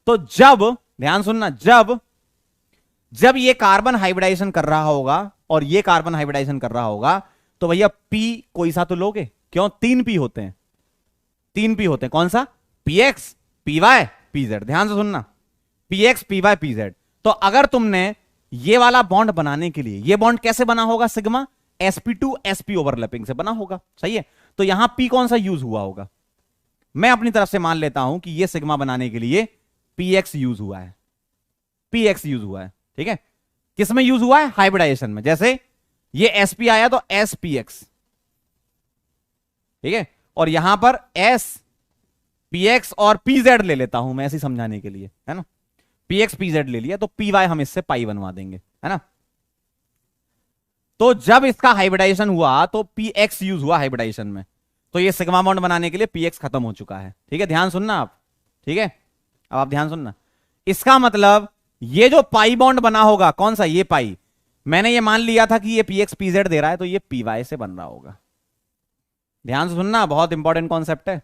तो जब, ध्यान सुनना, जब जब ये कार्बन हाइब्रिडाइजेशन कर रहा होगा और ये कार्बन हाइब्रिडाइजेशन कर रहा होगा, तो भैया P कोई सा तो लोगे। क्यों? 3 P होते हैं, 3 P होते हैं। कौन सा? PX, PY, PZ। ध्यान से सुनना, PX, PY, PZ। तो अगर तुमने ये वाला बॉन्ड बनाने के लिए, ये बॉन्ड कैसे बना होगा? सिग्मा sp2 sp ओवरलैपिंग से बना होगा। सही है। तो यहां P कौन सा यूज हुआ होगा? मैं अपनी तरफ से मान लेता हूं कि ये सिग्मा बनाने के लिए PX यूज हुआ है, PX यूज हुआ है। ठीक है। किसमें यूज हुआ है? हाइब्रिडाइजेशन में। जैसे ये sp आया तो SPX, ठीक है। और यहां पर SPX और PZ ले लेता हूं मैं ऐसे समझाने के लिए, है ना। PX PZ ले लिया तो PY हम इससे पाई बनवा देंगे, है ना। तो जब इसका हाइब्रिडाइजेशन हुआ तो PX यूज हुआ हाइब्रिडाइजेशन में, तो ये सिग्मा बॉन्ड बनाने के लिए PX खत्म हो चुका है। ठीक है, ध्यान सुनना आप। ठीक है, अब आप ध्यान सुनना। इसका मतलब ये जो पाई बॉन्ड बना होगा, कौन सा? ये पाई। मैंने ये मान लिया था कि ये PX PZ दे रहा है, तो ये PY से बन रहा होगा। ध्यान से सुनना, बहुत इंपॉर्टेंट कॉन्सेप्ट है,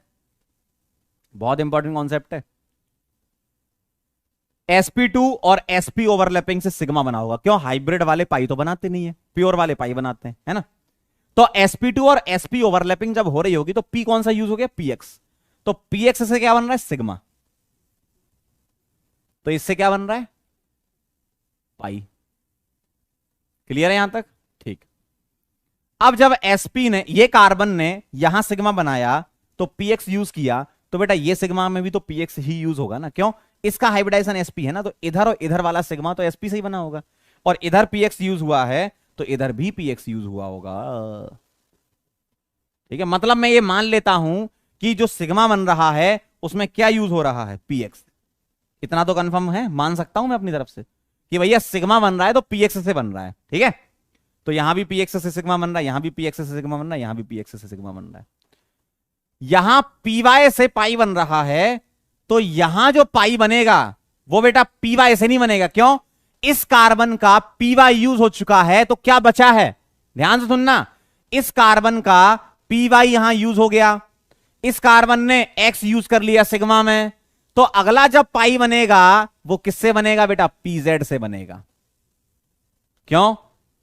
बहुत इंपॉर्टेंट कॉन्सेप्ट है। sp2 और sp ओवरलैपिंग से सिग्मा बना होगा। क्यों? हाइब्रिड वाले पाई तो बनाते नहीं है, प्योर वाले पाई बनाते हैं, है ना। तो sp2 और sp ओवरलैपिंग जब हो रही होगी तो p कौन सा यूज हो गया? px। तो px से क्या बन रहा है? सिग्मा। तो इससे क्या बन रहा है? पाई। क्लियर है यहां तक? ठीक। अब जब sp ने, ये कार्बन ने यहां सिग्मा बनाया तो px यूज किया, तो बेटा ये सिग्मा में भी तो px ही यूज होगा ना। क्यों? इसका हाइब्रिडाइजेशन sp है ना, तो इधर और इधर वाला सिग्मा तो sp से ही बना होगा, और इधर px यूज हुआ है तो इधर भी px यूज हुआ होगा। ठीक है, मतलब मैं ये मान लेता हूं कि जो सिग्मा बन रहा है उसमें क्या यूज हो रहा है? px। इतना तो कंफर्म है, मान सकता हूं मैं अपनी तरफ से कि भैया सिग्मा बन रहा है तो px से बन रहा है। ठीक है, तो यहां भी px से सिग्मा बन रहा है, यहां भी px से सिग्मा बन रहा है, यहां भी px से सिग्मा बन रहा है। यहां py से पाई बन रहा है, तो यहां जो पाई बनेगा वो बेटा py से नहीं बनेगा। क्यों? इस कार्बन का py यूज हो चुका है, तो क्या बचा है? ध्यान से सुनना, इस कार्बन का py यहां यूज हो गया, इस कार्बन ने x यूज कर लिया सिग्मा में, तो अगला जब पाई बनेगा वो किससे बनेगा बेटा? pz से बनेगा। क्यों?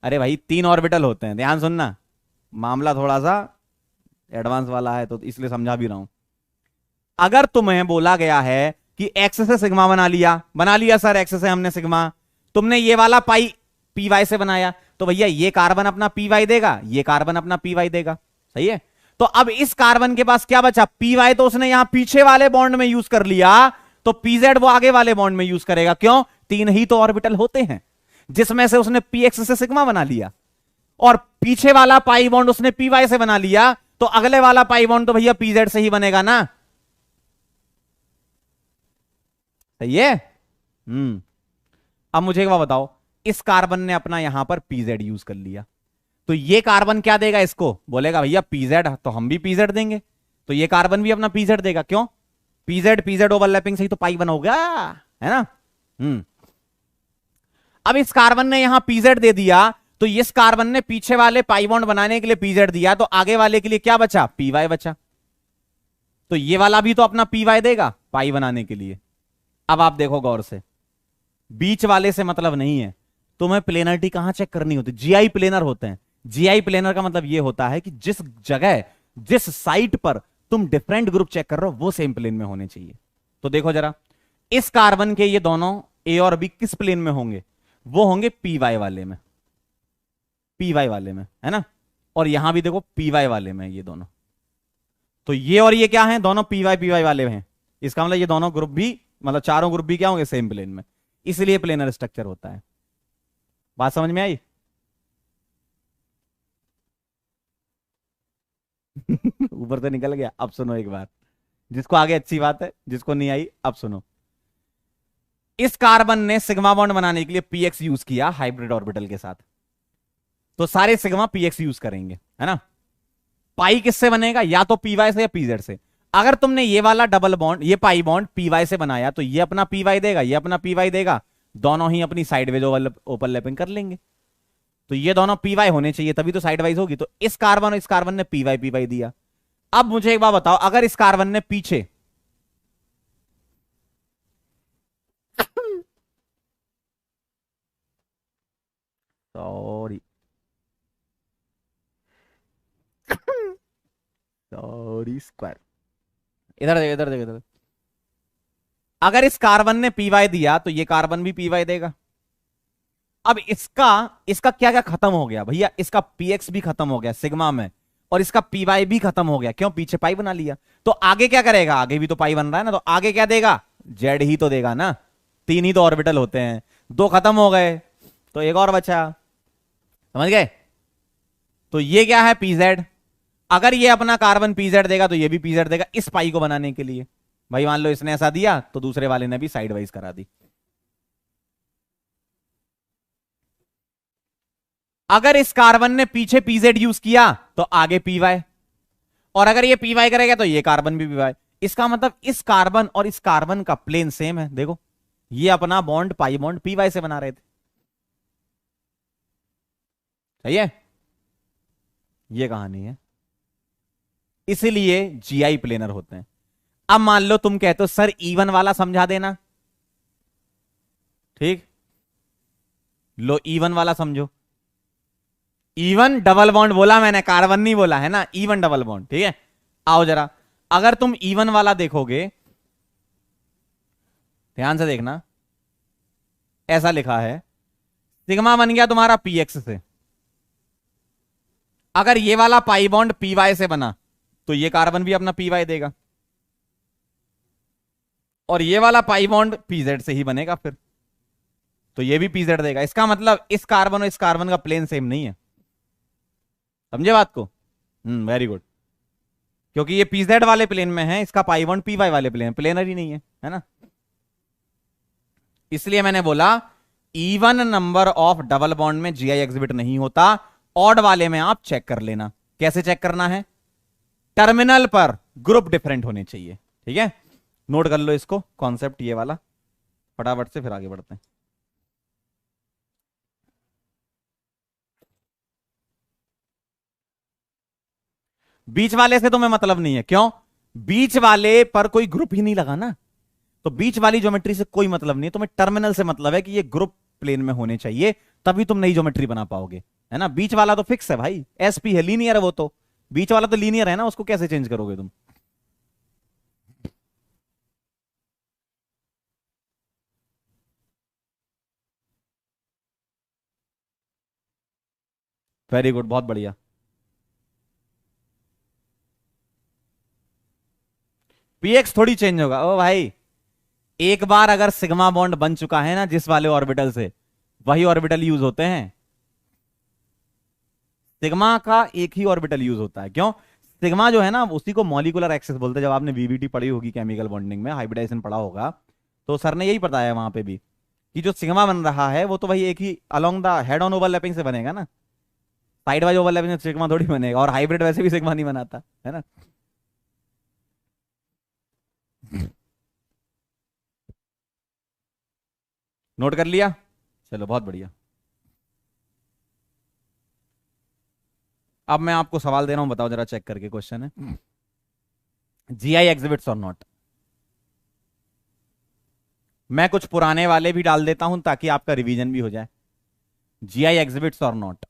अरे भाई 3 ऑर्बिटल होते हैं, ध्यान सुनना, मामला थोड़ा सा एडवांस वाला है तो इसलिए समझा भी रहा हूं। अगर तुम्हें बोला गया है कि x से सिग्मा बना लिया सर, x से हमने सिग्मा, तुमने ये वाला पाई py से बनाया, तो भैया ये कार्बन अपना py देगा, ये कार्बन अपना py देगा। सही है। तो अब इस कार्बन के पास क्या बचा? py तो उसने यहां पीछे वाले बॉन्ड में यूज कर लिया, तो pz वो आगे वाले बॉन्ड में यूज करेगा। क्यों? 3 ही तो ऑर्बिटल होते हैं, जिसमें से उसने px से सिग्मा बना लिया, और पीछे वाला पाई बॉन्ड उसने py से बना लिया, तो अगले वाला पाई बॉन्ड तो भैया pz से ही बनेगा ना। सही है। अब मुझे एक बात बताओ, इस कार्बन ने अपना यहां पर pz यूज कर लिया, तो ये कार्बन क्या देगा इसको? बोलेगा भैया pz, तो हम भी pz देंगे, तो ये कार्बन भी अपना pz देगा। क्यों? pz pz ओवरलैपिंग से ही तो पाई बना होगा, है ना। अब इस कार्बन ने यहां pz दे दिया, तो इस कार्बन ने पीछे वाले पाई बॉन्ड बनाने के लिए pz दिया, तो आगे वाले के लिए क्या बचा? py बचा, तो ये वाला भी तो अपना py देगा पाई बनाने के लिए। अब आप देखो गौर से, बीच वाले से मतलब नहीं है, तुम्हें प्लेनरिटी कहां चेक करनी होती? जीआई प्लेनर होते हैं। जीआई प्लेनर का मतलब यह होता है कि जिस जगह, जिस साइट पर तुम डिफरेंट ग्रुप चेक कर रहे हो वो सेम प्लेन में होने चाहिए। तो देखो जरा, इस कार्बन के ये दोनों ए और बी किस प्लेन में होंगे? वो होंगे py वाले में, py वाले में, है ना। और यहां भी देखो py वाले में ये दोनों, तो ये और ये क्या है? दोनों py वाले हैं। इसका मतलब ये दोनों ग्रुप भी, मतलब चारों ग्रुप भी क्या होंगे? सेम प्लेन में, इसलिए प्लेनर स्ट्रक्चर होता है। बात समझ में आई? ऊपर से निकल गया। अब सुनो एक बार, जिसको आगे अच्छी बात है, जिसको नहीं आई अब सुनो। इस कार्बन ने सिग्मा बॉन्ड बनाने के लिए px यूज किया हाइब्रिड ऑर्बिटल के साथ, तो सारे सिग्मा पीएक्स यूज करेंगे, है ना। पाई किससे बनेगा, या तो पीवाई से या पीजेड से। अगर तुमने ये वाला डबल बॉन्ड, ये पाई बॉन्ड पीवाई से बनाया, तो ये अपना पीवाई देगा, ये अपना पीवाई देगा, दोनों ही अपनी साइडवेज ओवरलैपिंग कर लेंगे। तो ये दोनों पीवाई होने चाहिए, तभी तो साइडवाइज होगी। तो इस कार्बन और इस कार्बन ने पीवाई पीवाई दिया। अब मुझे एक बात बताओ, अगर इस कार्बन ने पीछे सॉरी सॉरी स्क्वायर, इधर देख इधर देख इधर। अगर इस कार्बन ने पीवाई दिया तो ये कार्बन भी पीवाई देगा। अब इसका इसका क्या क्या खत्म हो गया भैया, इसका पीएक्स भी खत्म हो गया सिग्मा में, और इसका पीवाई भी खत्म हो गया, क्यों, पीछे पाई बना लिया। तो आगे क्या करेगा, आगे भी तो पाई बन रहा है ना, तो आगे क्या देगा, जेड ही तो देगा ना। तीन ही तो ऑर्बिटल होते हैं, दो खत्म हो गए तो एक और बचा, समझ गए। तो ये क्या है, पीजेड। अगर ये अपना कार्बन पीजेड देगा तो ये भी पीजेड देगा, इस पाई को बनाने के लिए। भाई मान लो इसने ऐसा दिया तो दूसरे वाले ने भी साइड वाइज करा दी। अगर इस कार्बन ने पीछे पीजेड यूज किया तो आगे पीवाई, और अगर ये पीवाई करेगा तो ये कार्बन भी पीवाई। इसका मतलब इस कार्बन और इस कार्बन का प्लेन सेम है, देखो ये अपना बॉन्ड पाई बॉन्ड पीवाई से बना रहे थे, सही है। ये कहानी है, इसीलिए जीआई प्लेनर होते हैं। अब मान लो तुम कहते हो सर इवन वाला समझा देना, ठीक, लो इवन वाला समझो। इवन डबल बॉन्ड बोला मैंने, कार्बन नहीं बोला है ना, इवन डबल बॉन्ड, ठीक है। आओ जरा, अगर तुम इवन वाला देखोगे, ध्यान से देखना, ऐसा लिखा है, सिग्मा बन गया तुम्हारा पीएक्स से। अगर ये वाला पाई बॉन्ड पीवाई से बना तो ये कार्बन भी अपना पीवाई देगा, और ये वाला पाई बॉन्ड पीजेड से ही बनेगा फिर, तो ये भी पीजेड देगा। इसका मतलब इस कार्बन और इस कार्बन का प्लेन सेम नहीं है, समझे बात को। वेरी गुड, क्योंकि ये पीजेड वाले प्लेन में है, इसका पाई बॉन्ड पीवाई वाले प्लेन, प्लेनर ही नहीं है ना। इसलिए मैंने बोला even number of double bond में जीआई एग्जिबिट नहीं होता, ऑड वाले में आप चेक कर लेना। कैसे चेक करना है, टर्मिनल पर ग्रुप डिफरेंट होने चाहिए, ठीक है। नोट कर लो इसको, कॉन्सेप्ट ये वाला, फटाफट से फिर आगे बढ़ते हैं। बीच वाले से तुम्हें मतलब नहीं है, क्यों, बीच वाले पर कोई ग्रुप ही नहीं लगा ना, तो बीच वाली ज्योमेट्री से कोई मतलब नहीं, तुम्हें टर्मिनल से मतलब है कि ये ग्रुप प्लेन में होने चाहिए, तभी तुम नई ज्योमेट्री बना पाओगे, है ना। बीच वाला तो फिक्स है भाई, एसपी है, लीनियर है वो तो, बीच वाला तो लीनियर है ना, उसको कैसे चेंज करोगे तुम। वेरी गुड, बहुत बढ़िया। पीएक्स थोड़ी चेंज होगा ओ भाई, एक बार अगर सिग्मा बॉन्ड बन चुका है ना जिस वाले ऑर्बिटल से, वही ऑर्बिटल यूज होते हैं। सिग्मा का एक ही ऑर्बिटल यूज होता है, क्यों, सिग्मा जो है ना उसी को मॉलिकुलर एक्सेस बोलते हैं। जब आपने वीबीटी पढ़ी होगी, केमिकल बॉन्डिंग में हाइब्रिडाइजेशन पढ़ा होगा, तो सर ने यही बताया वहां पे भी कि जो सिग्मा बन रहा है वो तो भाई एक ही along the head on overlapping से बनेगा ना, साइड वाइज ओवरलैपिंग से सिग्मा थोड़ी बनेगा, और हाइब्रिड वैसे भी सिग्मा नहीं बनाता, है ना। नोट कर लिया, चलो बहुत बढ़िया। अब मैं आपको सवाल दे रहा हूं, बताओ जरा चेक करके, क्वेश्चन है, जीआई एग्जिबिट्स और नॉट। मैं कुछ पुराने वाले भी डाल देता हूं ताकि आपका रिवीजन भी हो जाए। जीआई एग्जिबिट्स और नॉट,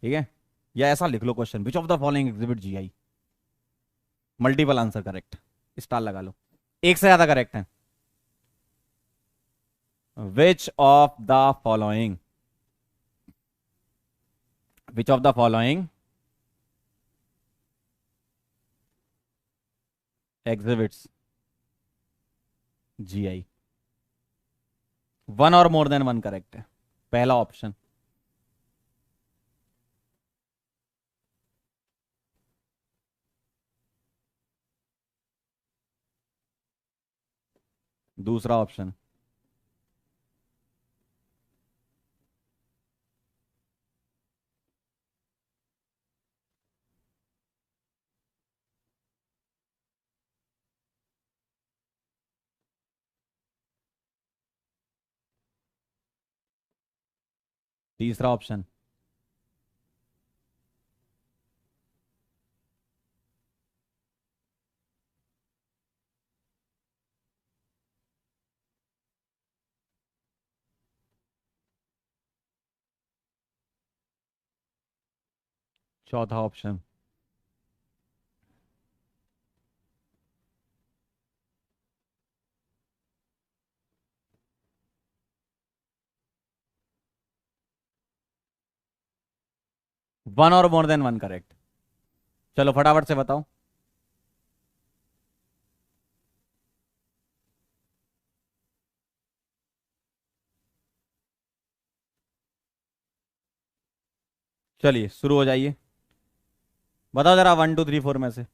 ठीक है, या ऐसा लिख लो question, which of the following exhibit GI, multiple answer correct, star लगा लो, एक से ज्यादा करेक्ट है। Which of the following, which of the following exhibits GI, one और मोर देन वन करेक्ट है, पहला ऑप्शन। दूसरा ऑप्शन, तीसरा ऑप्शन। चौथा ऑप्शन। वन और मोर देन वन करेक्ट। चलो फटाफट से बताओ। चलिए शुरू हो जाइए। बताओ जरा 1 2 3 4 में से।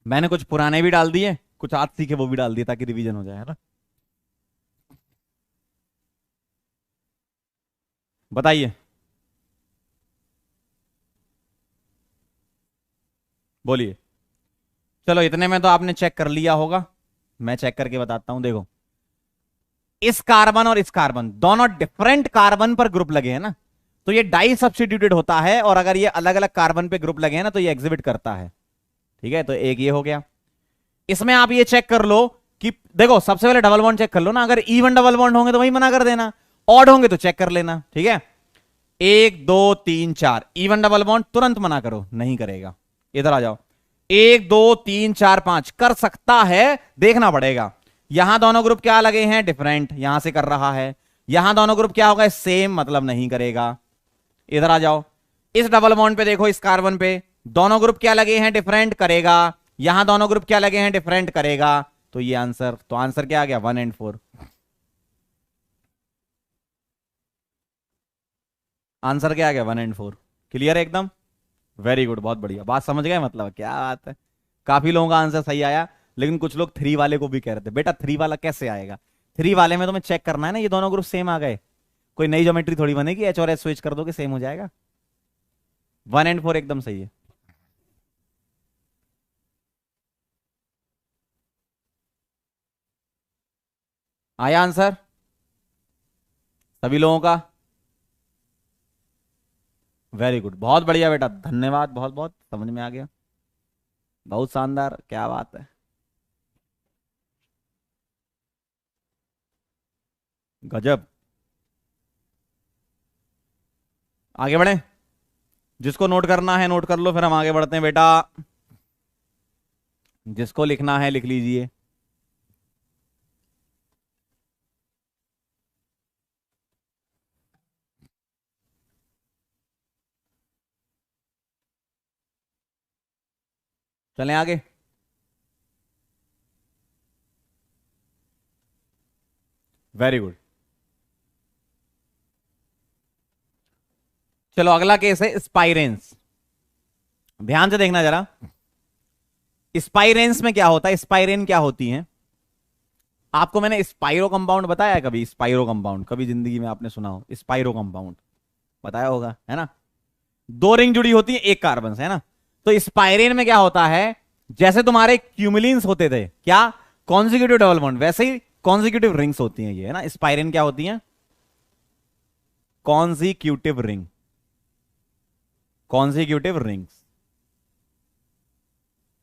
मैंने कुछ पुराने भी डाल दिए, कुछ आज सीखे वो भी डाल दिए ताकि रिवीजन हो जाए, है ना। बताइए, बोलिए। चलो इतने में तो आपने चेक कर लिया होगा, मैं चेक करके बताता हूं। देखो, इस कार्बन और इस कार्बन दोनों डिफरेंट कार्बन पर ग्रुप लगे हैं ना, तो ये डाई सब्स्टिट्यूटेड होता है, और अगर ये अलग अलग कार्बन पे ग्रुप लगे हैं ना तो ये एग्जिबिट करता है। ठीक है, तो एक ये हो गया। इसमें आप ये चेक कर लो कि देखो, सबसे पहले डबल बॉन्ड चेक कर लो ना, अगर इवन डबल बॉन्ड होंगे तो वही मना कर देना, ऑड होंगे तो चेक कर लेना। ठीक है, 1 2 3 4 इवन डबल बॉन्ड तुरंत मना करो, नहीं करेगा। इधर आ जाओ, 1 2 3 4 5 कर सकता है, देखना पड़ेगा। यहां दोनों ग्रुप क्या लगे हैं, डिफरेंट, यहां से कर रहा है। यहां दोनों ग्रुप क्या होगा, सेम, मतलब नहीं करेगा। इधर आ जाओ, इस डबल बॉन्ड पे देखो, इस कार्बन पे दोनों ग्रुप क्या लगे हैं, डिफरेंट, करेगा। यहां दोनों ग्रुप क्या लगे हैं, डिफरेंट, करेगा। तो ये आंसर, तो आंसर क्या आ गया, 1 और 4। आंसर क्या आ गया, 1 और 4। क्लियर है एकदम, वेरी गुड, बहुत बढ़िया। बात समझ गए, मतलब क्या बात है। काफी लोगों का आंसर सही आया, लेकिन कुछ लोग 3 वाले को भी कह रहे थे, बेटा 3 वाला कैसे आएगा। 3 वाले में तो मैं चेक करना है ना, ये दोनों ग्रुप सेम आ गए, कोई नई ज्योमेट्री थोड़ी बनेगी, एच और एच स्विच कर दो कि सेम हो जाएगा। 1 और 4 एकदम सही है। आया आंसर सभी लोगों का, वेरी गुड, बहुत बढ़िया बेटा, धन्यवाद, बहुत बहुत समझ में आ गया, बहुत शानदार, क्या बात है, गजब। आगे बढ़े, जिसको नोट करना है नोट कर लो, फिर हम आगे बढ़ते हैं बेटा। जिसको लिखना है लिख लीजिए। चलें आगे। Very good. चलो अगला केस है स्पाइरेंस। ध्यान से देखना जरा, स्पाइरेंस में क्या होता है, स्पाइरेन क्या होती है। आपको मैंने स्पाइरो कंपाउंड बताया है कभी, स्पाइरो कंपाउंड कभी जिंदगी में आपने सुना हो, स्पाइरो कंपाउंड बताया होगा, है ना। 2 रिंग जुड़ी होती है एक कार्बन से, है ना। तो स्पाइरेन में क्या होता है, जैसे तुम्हारे क्यूमिलिन्स होते थे क्या, कॉन्जिक्यूटिव डबल बॉन्ड, वैसे ही कॉन्जिक्यूटिव रिंग्स होती हैं ये, है ना। स्पाइरेन क्या होती है, कॉन्जिक्यूटिव रिंग, कॉन्जिक्यूटिव रिंग्स।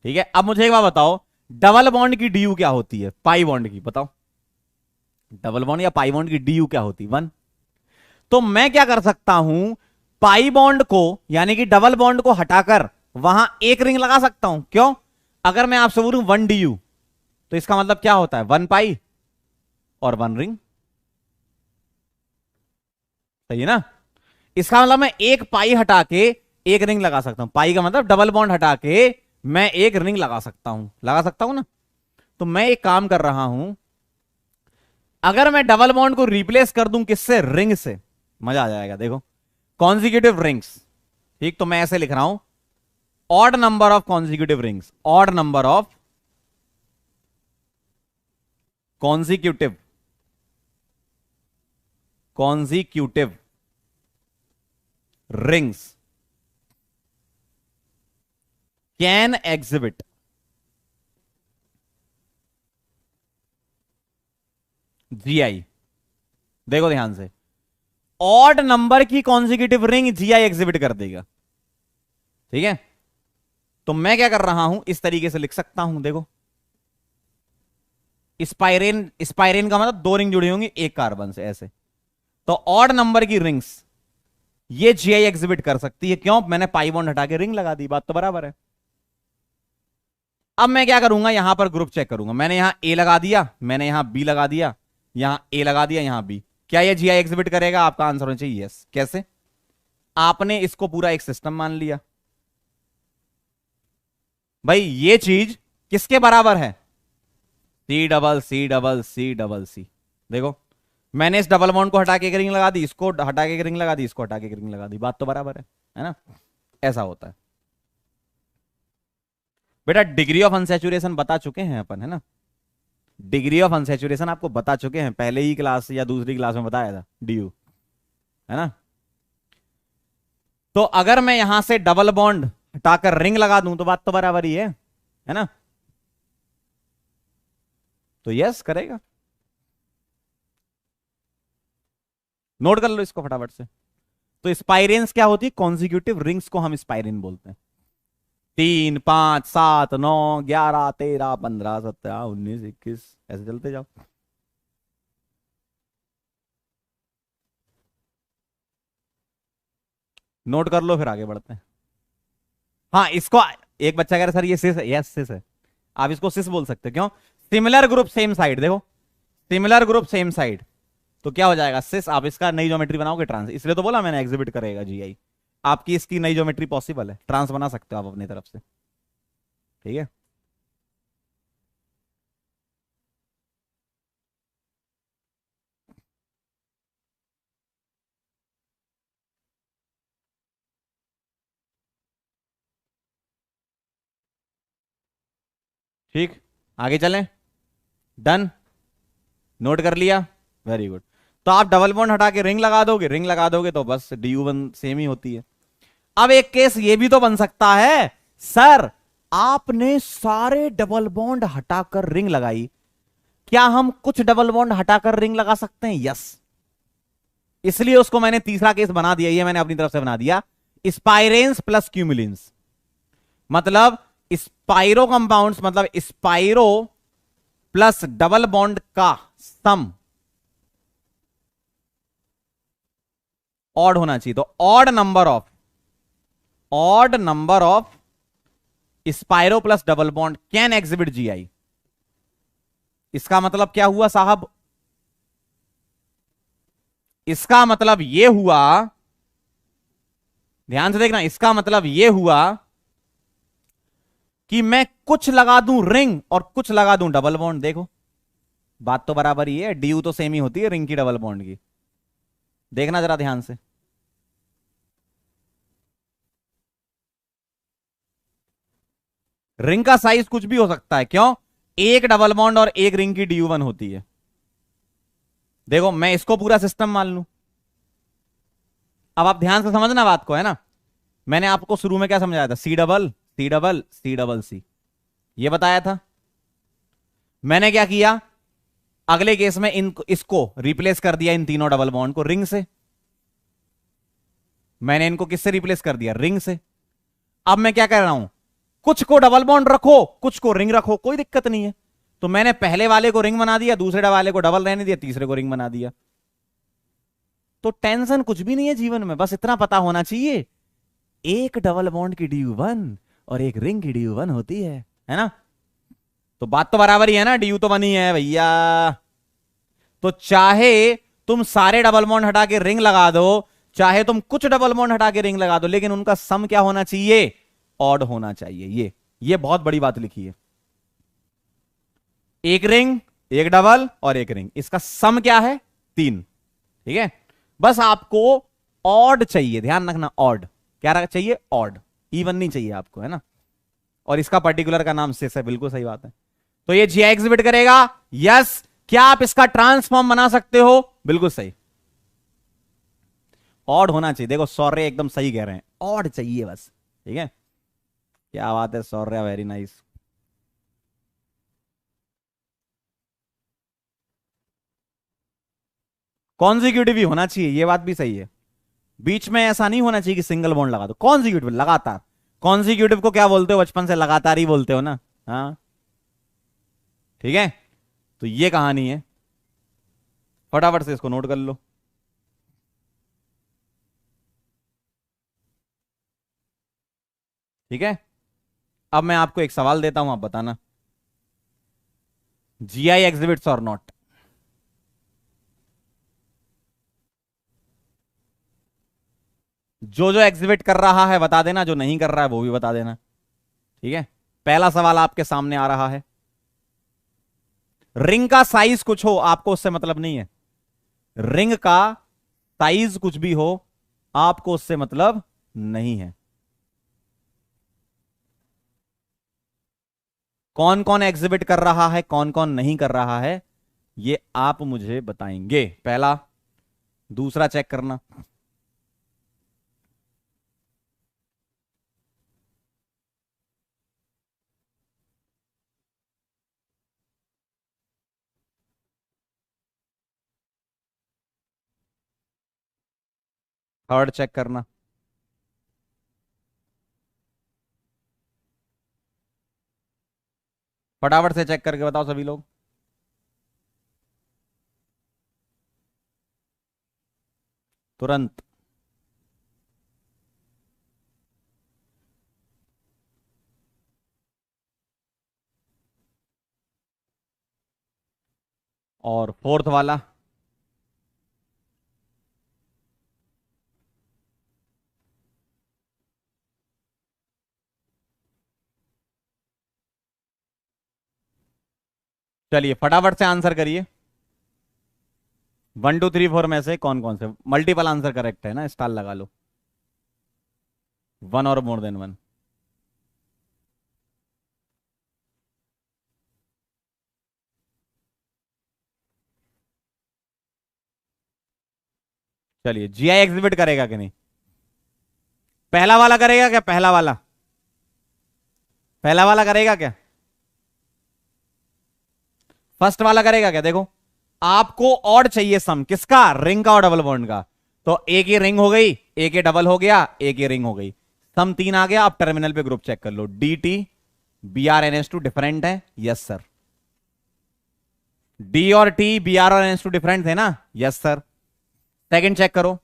ठीक है, अब मुझे एक बात बताओ, डबल बॉन्ड की डी यू क्या होती है, पाई बॉन्ड की बताओ, डबल बॉन्ड या पाई बॉन्ड की डी यू क्या होती है, 1। तो मैं क्या कर सकता हूं, पाई बॉन्ड को यानी कि डबल बॉन्ड को हटाकर वहां एक रिंग लगा सकता हूं। क्यों, अगर मैं आपसे बोलूं 1 DU, तो इसका मतलब क्या होता है, 1 पाई और 1 रिंग, सही है ना। इसका मतलब मैं एक पाई हटा के एक रिंग लगा सकता हूं, पाई का मतलब डबल बॉन्ड हटा के मैं एक रिंग लगा सकता हूं, लगा सकता हूं ना। तो मैं एक काम कर रहा हूं, अगर मैं डबल बॉन्ड को रिप्लेस कर दूं किससे, रिंग से, मजा आ जाएगा। देखो, कॉन्जिक्यूटिव रिंग्स, ठीक, तो मैं ऐसे लिख रहा हूं, odd number of consecutive rings, odd number of consecutive, consecutive rings can exhibit GI। देखो ध्यान से, ऑड नंबर की कॉन्जिक्यूटिव रिंग जीआई एग्जिबिट कर देगा। ठीक है, तो मैं क्या कर रहा हूं, इस तरीके से लिख सकता हूं, देखो स्पाइरेन, स्पाइरेन का मतलब दो रिंग जुड़ी होंगी एक कार्बन से, ऐसे। तो ऑड नंबर की रिंग्स ये जीआई एग्जिबिट कर सकती है, क्यों? मैंने पाई बॉन्ड हटा के रिंग लगा दी, बात तो बराबर है। अब मैं क्या करूंगा, यहां पर ग्रुप चेक करूंगा। मैंने यहां ए लगा दिया, मैंने यहां बी लगा दिया, यहां ए लगा दिया, यहां बी। क्या ये जीआई एग्जिबिट करेगा? आपका आंसर होना चाहिए यस। कैसे? आपने इसको पूरा एक सिस्टम मान लिया। भाई ये चीज किसके बराबर है? C double C double C double C. देखो मैंने इस डबल बॉन्ड को हटा के एक रिंग लगा दी, इसको हटा के एक रिंग लगा दी, इसको हटा के एक रिंग लगा दी, बात तो बराबर है ना? ऐसा होता है बेटा। डिग्री ऑफ अनसैचुरेशन बता चुके हैं अपन, है ना? डिग्री ऑफ अनसैचुरेशन आपको बता चुके हैं, पहले ही क्लास या दूसरी क्लास में बताया था, डीयू, है ना? तो अगर मैं यहां से डबल बॉन्ड हटाकर रिंग लगा दूं तो बात तो बराबर ही है ना? तो यस करेगा। नोट कर लो इसको फटाफट से। तो स्पाइरेंस क्या होती है? कॉन्जिक्यूटिव रिंग्स को हम स्पाइरेन बोलते हैं। 3 5 7 9 11 13 15 17 19 21 ऐसे चलते जाओ। नोट कर लो, फिर आगे बढ़ते हैं। हाँ इसको, एक बच्चा कह रहा सर ये सिस है, यस सिस है। आप इसको सिस बोल सकते हो, क्यों? सिमिलर ग्रुप सेम साइड, देखो सिमिलर ग्रुप सेम साइड, तो क्या हो जाएगा? सिस। आप इसका नई ज्योमेट्री बनाओगे ट्रांस, इसलिए तो बोला मैंने एग्जिबिट करेगा जीआई। आपकी इसकी नई ज्योमेट्री पॉसिबल है, ट्रांस बना सकते हो आप अपनी तरफ से। ठीक है, ठीक, आगे चलें। डन, नोट कर लिया, वेरी गुड। तो आप डबल बॉन्ड हटा के रिंग लगा दोगे, रिंग लगा दोगे तो बस DU1 सेम ही होती है। अब एक केस ये भी तो बन सकता है, सर आपने सारे डबल बॉन्ड हटाकर रिंग लगाई, क्या हम कुछ डबल बॉन्ड हटाकर रिंग लगा सकते हैं? यस। इसलिए उसको मैंने तीसरा केस बना दिया, ये मैंने अपनी तरफ से बना दिया, स्पाइरेंस प्लस क्यूमुलेंस। मतलब स्पाइरो कंपाउंड्स, मतलब स्पाइरो प्लस डबल बॉन्ड का सम ऑड होना चाहिए। तो odd number of spiro plus double bond can exhibit GI. इसका मतलब क्या हुआ साहब? इसका मतलब यह हुआ, ध्यान से देखना, इसका मतलब यह हुआ कि मैं कुछ लगा दूं रिंग और कुछ लगा दूं डबल बॉन्ड। देखो बात तो बराबर ही है, ड्यू तो सेम ही होती है रिंग की डबल बॉन्ड की। देखना जरा ध्यान से, रिंग का साइज कुछ भी हो सकता है, क्यों? एक डबल बॉन्ड और एक रिंग की DU1 होती है। देखो मैं इसको पूरा सिस्टम मान लूं, अब आप ध्यान से समझना बात को, है ना? मैंने आपको शुरू में क्या समझाया था? C double C double C double C, ये बताया था। मैंने क्या किया, अगले केस में इसको रिप्लेस कर दिया, इन तीनों डबल बॉन्ड को रिंग से। मैंने इनको किससे रिप्लेस कर दिया? रिंग से। अब मैं क्या कर रहा हूं, कुछ को डबल बॉन्ड रखो, कुछ को रिंग रखो, कोई दिक्कत नहीं है। तो मैंने पहले वाले को रिंग बना दिया, दूसरे वाले को डबल रहने दिया, तीसरे को रिंग बना दिया। तो टेंशन कुछ भी नहीं है जीवन में, बस इतना पता होना चाहिए, एक डबल बॉन्ड की DU1 और एक रिंग की DU1 होती है ना? तो बात तो बराबर ही है ना, DU तो बनी है भैया। तो चाहे तुम सारे डबल बॉन्ड हटा के रिंग लगा दो, चाहे तुम कुछ डबल बॉन्ड हटा के रिंग लगा दो, लेकिन उनका सम क्या होना चाहिए? ऑड होना चाहिए। ये बहुत बड़ी बात लिखी है। एक रिंग, एक डबल और एक रिंग, इसका सम क्या है? 3। ठीक है, बस आपको ऑड चाहिए, ध्यान रखना, ऑड क्या चाहिए? ऑड, इवन नहीं चाहिए आपको, है ना? और इसका पर्टिकुलर का नाम सिस है, बिल्कुल सही बात है। तो ये जीआई एग्जिबिट करेगा, यस। क्या आप इसका ट्रांसफॉर्म बना सकते हो? बिल्कुल सही, ऑड होना चाहिए। देखो सौर्य एकदम सही कह रहे हैं, ऑड चाहिए बस। ठीक है, क्या बात है सौर्य, वेरी नाइस। कॉन्जिक्यूटिव ही होना चाहिए, ये बात भी सही है। बीच में ऐसा नहीं होना चाहिए कि सिंगल बॉन्ड लगा दो, कॉन्जिक्यूटिव लगातार। कॉन्जिक्यूटिव को क्या बोलते हो बचपन से, लगातार ही बोलते हो ना। हाँ ठीक है, तो ये कहानी है, फटाफट से इसको नोट कर लो। ठीक है, अब मैं आपको एक सवाल देता हूं, आप बताना, जीआई एग्जिबिट्स और नॉट। जो जो एग्जिबिट कर रहा है बता देना, जो नहीं कर रहा है वो भी बता देना। ठीक है, पहला सवाल आपके सामने आ रहा है। रिंग का साइज कुछ हो, आपको उससे मतलब नहीं है। रिंग का साइज कुछ भी हो, आपको उससे मतलब नहीं है। कौन कौन एग्जिबिट कर रहा है, कौन कौन नहीं कर रहा है, ये आप मुझे बताएंगे। पहला, दूसरा चेक करना। थर्ड चेक करना। फटाफट से चेक करके बताओ सभी लोग। तुरंत। और फोर्थ वाला। चलिए फटाफट से आंसर करिए। 1 2 3 4 में से कौन कौन से, मल्टीपल आंसर करेक्ट है ना, स्टार लगा लो। वन और मोर देन वन। चलिए, जीआई एग्जिबिट करेगा कि नहीं? पहला वाला करेगा क्या, पहला वाला, पहला वाला करेगा क्या? फर्स्ट वाला करेगा क्या? देखो, आपको ऑड चाहिए सम किसका, रिंग का और डबल बॉन्ड का। तो एक ही रिंग हो गई, एक ही डबल हो गया, एक ही रिंग हो गई, सम 3 आ गया। आप टर्मिनल पे ग्रुप चेक कर लो, D T B R N S two different है, यस सर। डी और टी बी आर और एन एस टू डिफरेंट थे ना, यस सर। सेकंड चेक करो,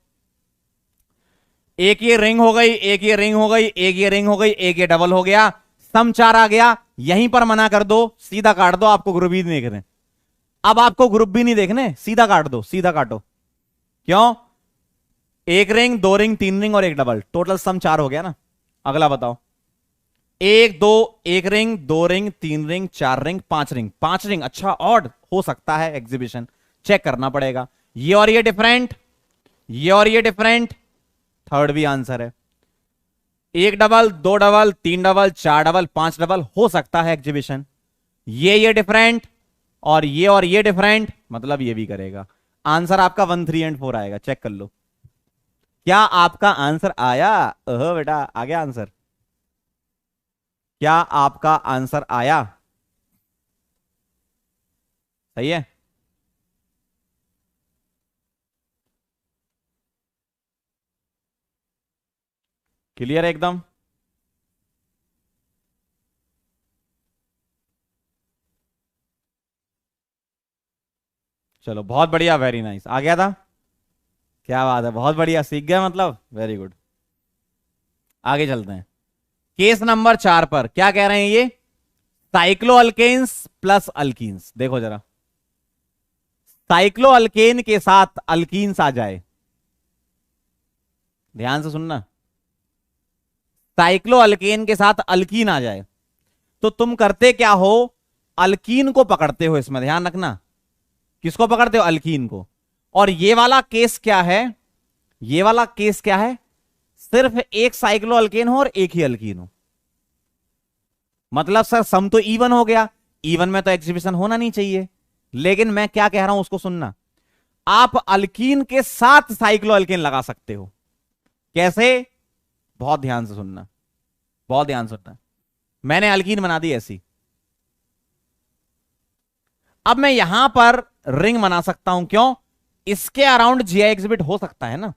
एक ये रिंग हो गई, एक ये रिंग हो गई, एक ये रिंग हो गई, एक ये डबल हो गया, सम 4 आ गया। यहीं पर मना कर दो, सीधा काट दो, आपको ग्रुप ही नहीं देखने। अब आपको ग्रुप भी नहीं देखने, सीधा काट दो, सीधा काटो। क्यों? एक रिंग, दो रिंग, तीन रिंग और एक डबल, टोटल सम 4 हो गया ना। अगला बताओ, एक दो, एक रिंग, दो रिंग, तीन रिंग, चार रिंग, पांच रिंग, पांच रिंग। अच्छा, ऑड हो सकता है एग्जीबिशन, चेक करना पड़ेगा। ये और ये डिफरेंट, ये और ये डिफरेंट, थर्ड भी आंसर है। एक डबल, दो डबल, तीन डबल, चार डबल, पांच डबल, हो सकता है एग्जीबिशन। ये डिफरेंट और ये डिफरेंट, मतलब ये भी करेगा। आंसर आपका 1 3 एंड 4 आएगा, चेक कर लो। क्या आपका आंसर आया? ओह बेटा, आ गया आंसर। क्या आपका आंसर आया? सही है। क्लियर है एकदम? चलो बहुत बढ़िया, वेरी नाइस, आ गया था। क्या बात है, बहुत बढ़िया, सीख गया मतलब, वेरी गुड। आगे चलते हैं, केस नंबर 4 पर क्या कह रहे हैं ये, साइक्लो अल्केन्स प्लस अल्कीन्स। देखो जरा, साइक्लो अल्केन के साथ अल्कीन्स आ जाए, ध्यान से सुनना, साइक्लो अल्केन के साथ अल्कीन आ जाए तो तुम करते क्या हो, अल्कीन को पकड़ते हो, इसमें ध्यान रखना, किसको पकड़ते हो, अल्कीन को। और ये वाला केस क्या है, ये वाला केस क्या है, सिर्फ एक साइक्लो अल्केन हो और एक ही अल्कीन हो। मतलब सर सम तो इवन हो गया, इवन में तो एग्जीबिशन होना नहीं चाहिए, लेकिन मैं क्या कह रहा हूं उसको सुनना। आप अल्कीन के साथ साइक्लो अल्केन लगा सकते हो। कैसे? बहुत ध्यान से सुनना, बहुत ध्यान से सुनना। मैंने अल्कीन बना दी ऐसी, अब मैं यहां पर रिंग बना सकता हूं, क्यों? इसके अराउंड जीआई एग्जिबिट हो सकता है ना।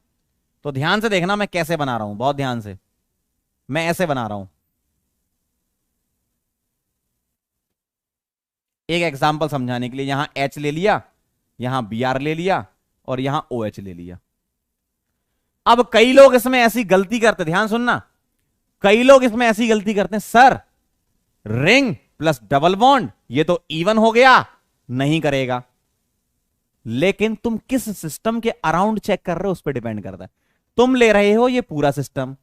तो ध्यान से देखना मैं कैसे बना रहा हूं, बहुत ध्यान से। मैं ऐसे बना रहा हूं, एक एग्जांपल समझाने के लिए। यहां एच ले लिया, यहां बी आर ले लिया, और यहां ओ एच ले लिया। अब कई लोग इसमें ऐसी गलती करते, ध्यान सुनना, कई लोग इसमें ऐसी गलती करते हैं, sir ring plus double bond ये तो इवन हो गया, नहीं करेगा। लेकिन तुम किस सिस्टम के अराउंड चेक कर रहे हो उस पर डिपेंड करता है। तुम ले रहे हो ये पूरा सिस्टम,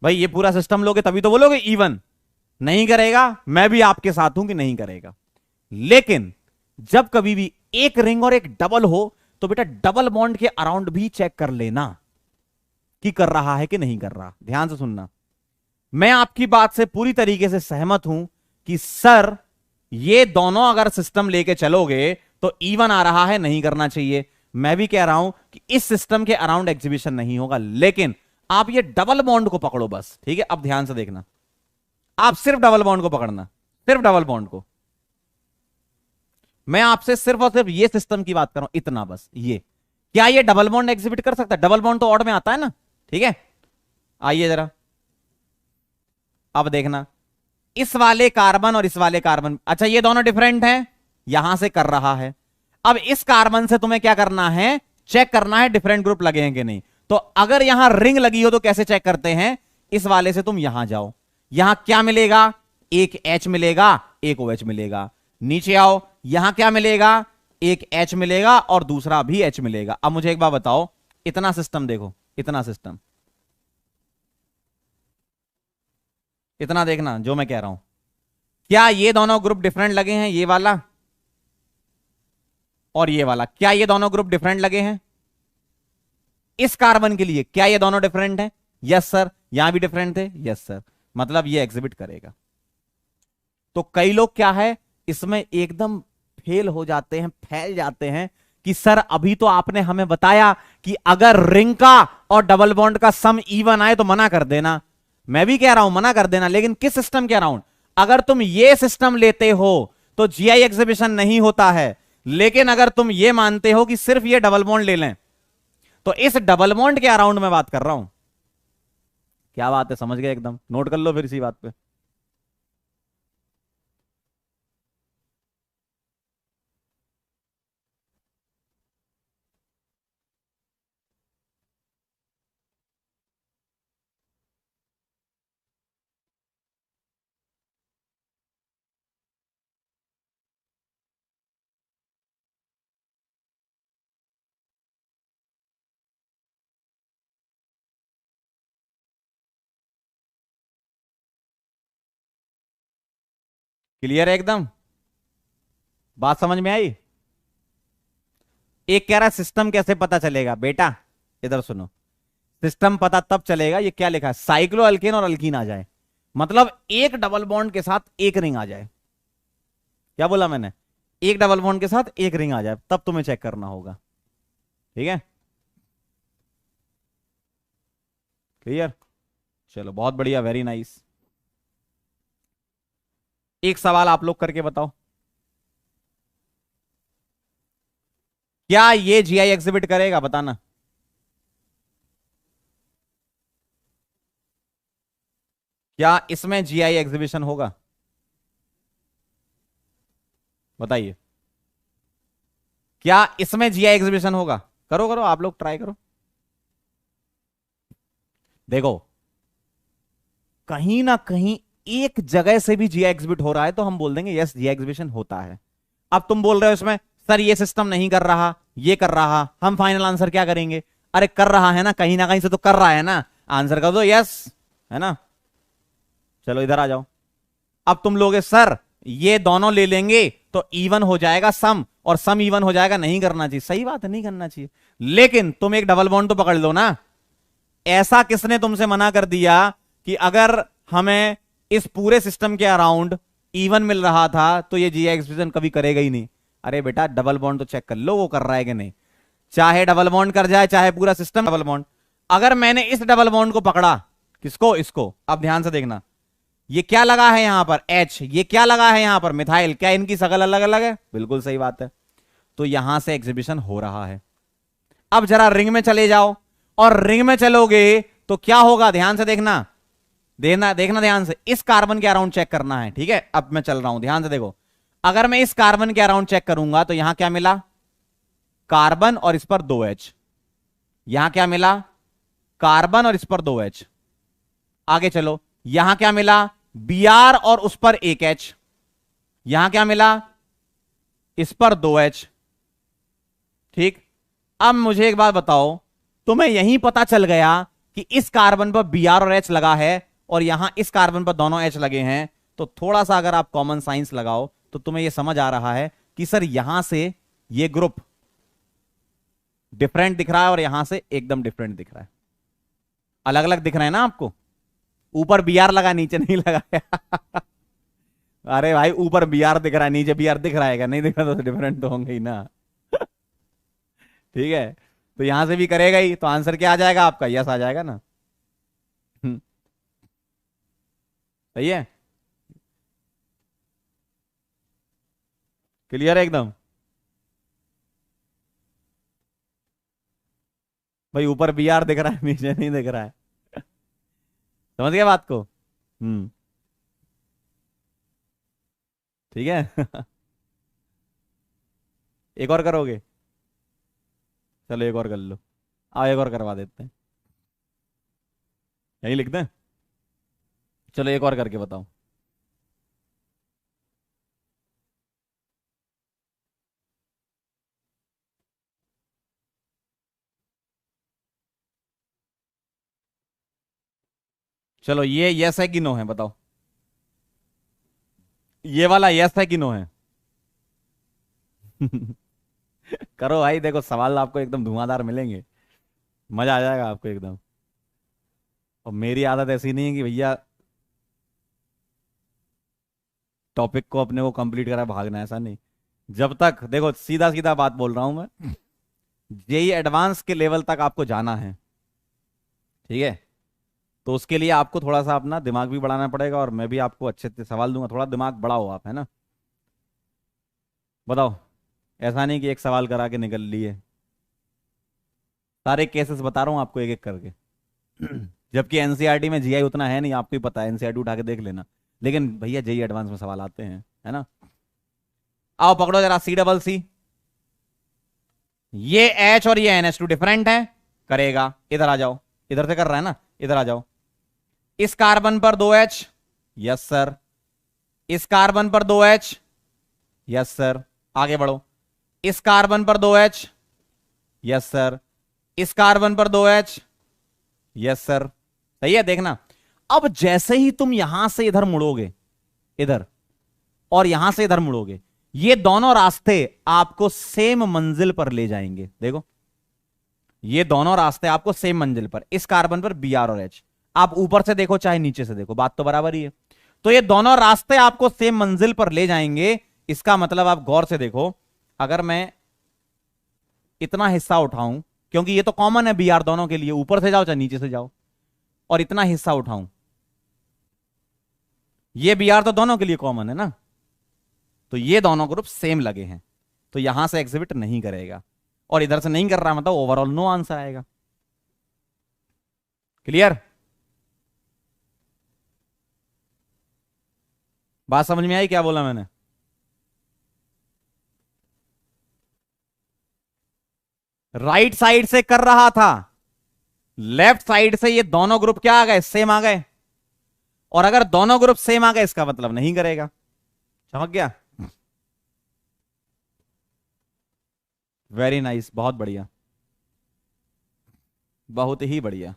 भाई ये पूरा सिस्टम लोगे तभी तो बोलोगे इवन, नहीं करेगा। मैं भी आपके साथ हूं कि नहीं करेगा। लेकिन जब कभी भी एक रिंग और एक डबल हो तो बेटा डबल बॉन्ड के अराउंड भी चेक कर लेना कि कर रहा है कि नहीं कर रहा। ध्यान से सुनना, मैं आपकी बात से पूरी तरीके से सहमत हूं कि सर ये दोनों अगर सिस्टम लेके चलोगे तो इवन आ रहा है, नहीं करना चाहिए। मैं भी कह रहा हूं कि इस सिस्टम के अराउंड एग्जीबिशन नहीं होगा, लेकिन आप ये डबल बॉन्ड को पकड़ो बस, ठीक है। अब ध्यान से देखना, आप सिर्फ डबल बॉन्ड को पकड़ना, सिर्फ डबल बॉन्ड को। मैं आपसे सिर्फ और सिर्फ ये सिस्टम की बात कर रहा हूं, इतना बस। ये क्या ये डबल बॉन्ड एग्जिबिट कर सकता है? डबल बॉन्ड तो ऑड में आता है ना, ठीक है। आइए जरा, अब देखना, इस वाले कार्बन और इस वाले कार्बन, अच्छा ये दोनों डिफरेंट हैं, यहां से कर रहा है। अब इस कार्बन से तुम्हें क्या करना है? चेक करना है डिफरेंट ग्रुप लगे हैं कि नहीं। तो अगर यहां रिंग लगी हो तो कैसे चेक करते हैं? इस वाले से तुम यहां जाओ, यहां क्या मिलेगा? एक H मिलेगा, एक OH मिलेगा। नीचे आओ, यहां क्या मिलेगा? एक H मिलेगा और दूसरा भी H मिलेगा। अब मुझे एक बात बताओ, इतना सिस्टम देखो, इतना सिस्टम, इतना देखना जो मैं कह रहा हूं। क्या ये दोनों ग्रुप डिफरेंट लगे हैं? ये वाला और ये वाला, क्या ये दोनों ग्रुप डिफरेंट लगे हैं? इस कार्बन के लिए क्या ये दोनों डिफरेंट हैं? Yes sir. यहां भी डिफरेंट थे, यस सर। मतलब ये एग्जिबिट करेगा। तो कई लोग क्या है इसमें एकदम फेल हो जाते हैं, फैल जाते हैं कि सर अभी तो आपने हमें बताया कि अगर रिंग का और डबल बॉन्ड का सम इवन आए तो मना कर देना। मैं भी कह रहा हूं मना कर देना, लेकिन किस सिस्टम के अराउंड? अगर तुम ये सिस्टम लेते हो तो जीआई एग्जिबिशन नहीं होता है। लेकिन अगर तुम ये मानते हो कि सिर्फ ये डबल बॉन्ड ले लें तो इस डबल बॉन्ड के अराउंड में बात कर रहा हूं। क्या बात है, समझ गए एकदम? नोट कर लो फिर इसी बात पे। क्लियर है एकदम? बात समझ में आई? एक कह रहा सिस्टम कैसे पता चलेगा? बेटा इधर सुनो, सिस्टम पता तब चलेगा, ये क्या लिखा है, साइक्लो अल्केन और अल्कीन आ जाए, मतलब एक डबल बॉन्ड के साथ एक रिंग आ जाए। क्या बोला मैंने? एक डबल बॉन्ड के साथ एक रिंग आ जाए, तब तुम्हें चेक करना होगा। ठीक है, क्लियर? चलो बहुत बढ़िया, वेरी नाइस। एक सवाल आप लोग करके बताओ, क्या ये जीआई एग्जिबिट करेगा? बताना। क्या इसमें जीआई एग्जिबिशन होगा? बताइए, क्या इसमें जीआई एग्जिबिशन होगा? करो करो, आप लोग ट्राई करो। देखो, कहीं ना कहीं एक जगह से भी जीआई एग्जिबिट हो रहा है तो हम बोल देंगे यस जीआई एग्जिबिशन होता है। अब तुम बोल रहे हो इसमें सर ये सिस्टम नहीं कर रहा, ये कर रहा, हम फाइनल आंसर क्या करेंगे? अरे कर रहा है ना कहीं से तो कर रहा है ना, आंसर कर दो यस, है ना। चलो इधर आ जाओ। अब तुम लोगे सर ये दोनों ले लेंगे तो इवन हो जाएगा सम, और सम इवन हो जाएगा, नहीं करना चाहिए। सही बात है, नहीं करना चाहिए, लेकिन तुम एक डबल बॉन्ड तो पकड़ लो ना। ऐसा किसने तुमसे मना कर दिया कि अगर हमें इस पूरे सिस्टम के अराउंड इवन मिल रहा था तो ये जीआई एग्जिबिशन कभी करेगा ही नहीं? अरे बेटा डबल बॉन्ड तो चेक कर लो वो कर रहा है कि नहीं, चाहे डबल बॉन्ड कर जाए चाहे पूरा सिस्टम डबल बॉन्ड। अगर मैंने इस डबल बॉन्ड को पकड़ा, किसको? इसको। अब ध्यान से देखना, ये क्या लगा है यहां पर? H। ये क्या लगा है यहां पर? मिथाइल। क्या इनकी शकल अलग अलग है? बिल्कुल सही बात है। तो यहां से एग्जीबिशन हो रहा है। अब जरा रिंग में चले जाओ, और रिंग में चलोगे तो क्या होगा, ध्यान से देखना, देखना ध्यान से। इस कार्बन के अराउंड चेक करना है, ठीक है। अब मैं चल रहा हूं, ध्यान से देखो। अगर मैं इस कार्बन के अराउंड चेक करूंगा तो यहां क्या मिला, कार्बन और इस पर 2H। यहां क्या मिला, कार्बन और इस पर 2H। आगे चलो, यहां क्या मिला, Br और उस पर 1H। यहां क्या मिला, इस पर 2H। ठीक। अब मुझे एक बात बताओ, तुम्हें यही पता चल गया कि इस कार्बन पर Br और H लगा है और यहां इस कार्बन पर दोनों H लगे हैं, तो थोड़ा सा अगर आप कॉमन साइंस लगाओ तो तुम्हें यह समझ आ रहा है कि सर यहां से ये ग्रुप डिफरेंट दिख रहा है और यहां से एकदम डिफरेंट दिख रहा है। अलग अलग दिख रहे हैं ना आपको, ऊपर Br लगा नीचे नहीं लगा। अरे भाई ऊपर Br दिख रहा है नीचे Br दिख रहा है क्या, नहीं दिख रहा तो डिफरेंट तो होंगे ही ना। ठीक है, तो यहां से भी करेगा ही, तो आंसर क्या आ जाएगा आपका, यस आ जाएगा ना। सही है, क्लियर है एकदम। भाई ऊपर Br दिख रहा है नीचे नहीं दिख रहा है। समझ गया बात को। ठीक है। एक और करोगे, चलो एक और कर लो। आओ एक और करवा देते हैं, यही लिख दें। चलो एक और करके बताओ। चलो ये यस है कि नो है, बताओ। ये वाला यस है कि नो है। करो भाई, देखो सवाल आपको एकदम धुआंधार मिलेंगे, मजा आ जाएगा आपको एकदम। और मेरी आदत ऐसी नहीं है कि भैया टॉपिक को अपने को कंप्लीट करा भागना, ऐसा नहीं। जब तक देखो, सीधा सीधा बात बोल रहा हूं मैं, जेई एडवांस के लेवल तक आपको जाना है, ठीक है, तो उसके लिए आपको थोड़ा सा अपना दिमाग भी बढ़ाना पड़ेगा, और मैं भी आपको अच्छे अच्छे सवाल दूंगा, थोड़ा दिमाग बढ़ाओ आप, है ना। बताओ, ऐसा नहीं कि एक सवाल करा के निकल लिए। सारे केसेस बता रहा हूं आपको एक एक करके। जबकि एनसीईआरटी में जीआई उतना है नहीं, आपको ही पता है, एनसीईआरटी उठा के देख लेना। लेकिन भैया जेई एडवांस में सवाल आते हैं, है ना। आओ पकड़ो जरा, C डबल C। ये H और ये NH2 डिफरेंट है, करेगा। इधर आ जाओ, इधर से कर रहा है ना, इधर आ जाओ। इस कार्बन पर 2H, यस सर। इस कार्बन पर 2H, यस सर। आगे बढ़ो। इस कार्बन पर 2H, यस सर। इस कार्बन पर 2H, यस सर। सही है, देखना। अब जैसे ही तुम यहां से इधर मुड़ोगे, इधर, और यहां से इधर मुड़ोगे, ये दोनों रास्ते आपको सेम मंजिल पर ले जाएंगे। देखो, ये दोनों रास्ते आपको सेम मंजिल पर, इस कार्बन पर Br और H। आप ऊपर से देखो चाहे नीचे से देखो, बात तो बराबर ही है। तो ये दोनों रास्ते आपको सेम मंजिल पर ले जाएंगे। इसका मतलब आप गौर से देखो, अगर मैं इतना हिस्सा उठाऊं, क्योंकि ये तो कॉमन है Br दोनों के लिए, ऊपर से जाओ चाहे नीचे से जाओ, और इतना हिस्सा उठाऊं, ये Br तो दोनों के लिए कॉमन है ना, तो ये दोनों ग्रुप सेम लगे हैं, तो यहां से एग्जिबिट नहीं करेगा। और इधर से नहीं कर रहा, मतलब ओवरऑल नो आंसर आएगा। क्लियर, बात समझ में आई क्या बोला मैंने। राइट साइड से कर रहा था, लेफ्ट साइड से ये दोनों ग्रुप क्या आ गए, सेम आ गए। और अगर दोनों ग्रुप सेम आ गए, इसका मतलब नहीं करेगा। समझ गया, वेरी नाइस, बहुत बढ़िया, बहुत ही बढ़िया।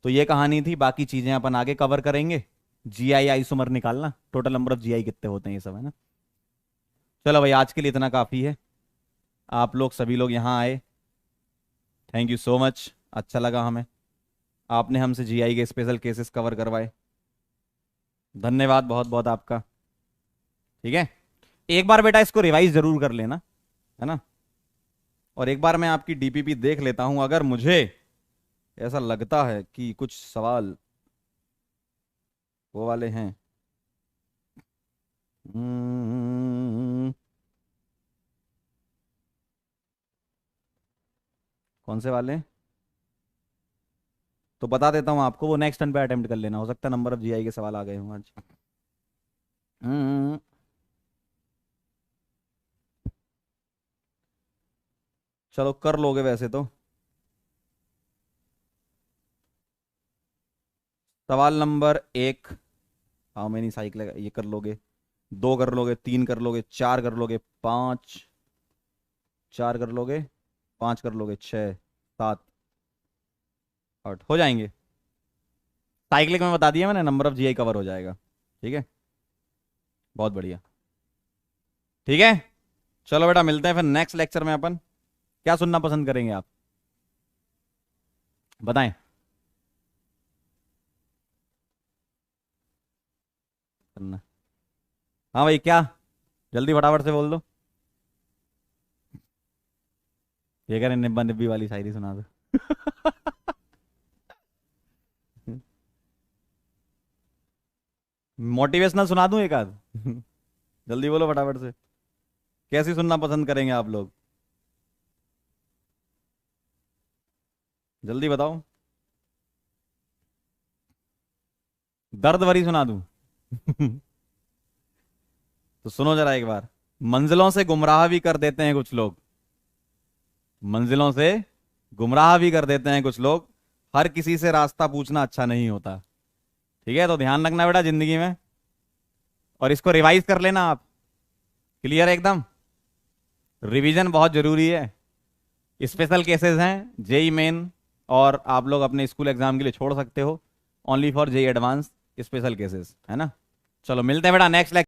तो ये कहानी थी, बाकी चीजें अपन आगे कवर करेंगे। जीआई आइसोमर निकालना, टोटल नंबर ऑफ जीआई कितने होते हैं, ये सब है ना। चलो भाई, आज के लिए इतना काफी है। आप लोग सभी लोग यहाँ आए, थैंक यू सो मच, अच्छा लगा हमें। आपने हमसे जीआई के स्पेशल केसेस कवर करवाए, धन्यवाद बहुत बहुत आपका। ठीक है, एक बार बेटा इसको रिवाइज जरूर कर लेना, है ना। और एक बार मैं आपकी डीपीपी देख लेता हूं, अगर मुझे ऐसा लगता है कि कुछ सवाल वो वाले हैं। हम्म, कौन से वाले? तो बता देता हूं आपको, वो नेक्स्ट टर्न पे अटेम्प्ट कर लेना, हो सकता है नंबर ऑफ जीआई के सवाल आ गए हों आज। हम्म, चलो कर लोगे वैसे तो। सवाल नंबर 1, हाउ मेनी साइकिल, ये कर लोगे। 2 कर लोगे, 3 कर लोगे, 4 कर लोगे, 5, 4 कर लोगे, 5 कर लोगे, 6, 7, 8 हो जाएंगे। साइक्लिक में बता दिया मैंने, नंबर ऑफ जीआई कवर हो जाएगा। ठीक है, बहुत बढ़िया। ठीक है, चलो बेटा मिलते हैं फिर नेक्स्ट लेक्चर में। अपन क्या सुनना पसंद करेंगे आप बताएं। करना, हाँ भाई क्या, जल्दी फटाफट से बोल दो। ये कह रहे निब्बा निब्बी वाली शायरी सुना दो। मोटिवेशनल सुना दूं एक आध? जल्दी बोलो फटाफट से, कैसी सुनना पसंद करेंगे आप लोग, जल्दी बताओ। दर्द भरी सुना दूं? तो सुनो जरा एक बार। मंजिलों से गुमराह भी कर देते हैं कुछ लोग, मंजिलों से गुमराह भी कर देते हैं कुछ लोग, हर किसी से रास्ता पूछना अच्छा नहीं होता। ठीक है, तो ध्यान रखना बेटा जिंदगी में, और इसको रिवाइज कर लेना आप। क्लियर है एकदम? रिवीजन बहुत जरूरी है। स्पेशल केसेस हैं जेई मेन, और आप लोग अपने स्कूल एग्जाम के लिए छोड़ सकते हो, only for JEE advance, special cases है ना। चलो मिलते हैं बेटा नेक्स्ट लेक्चर।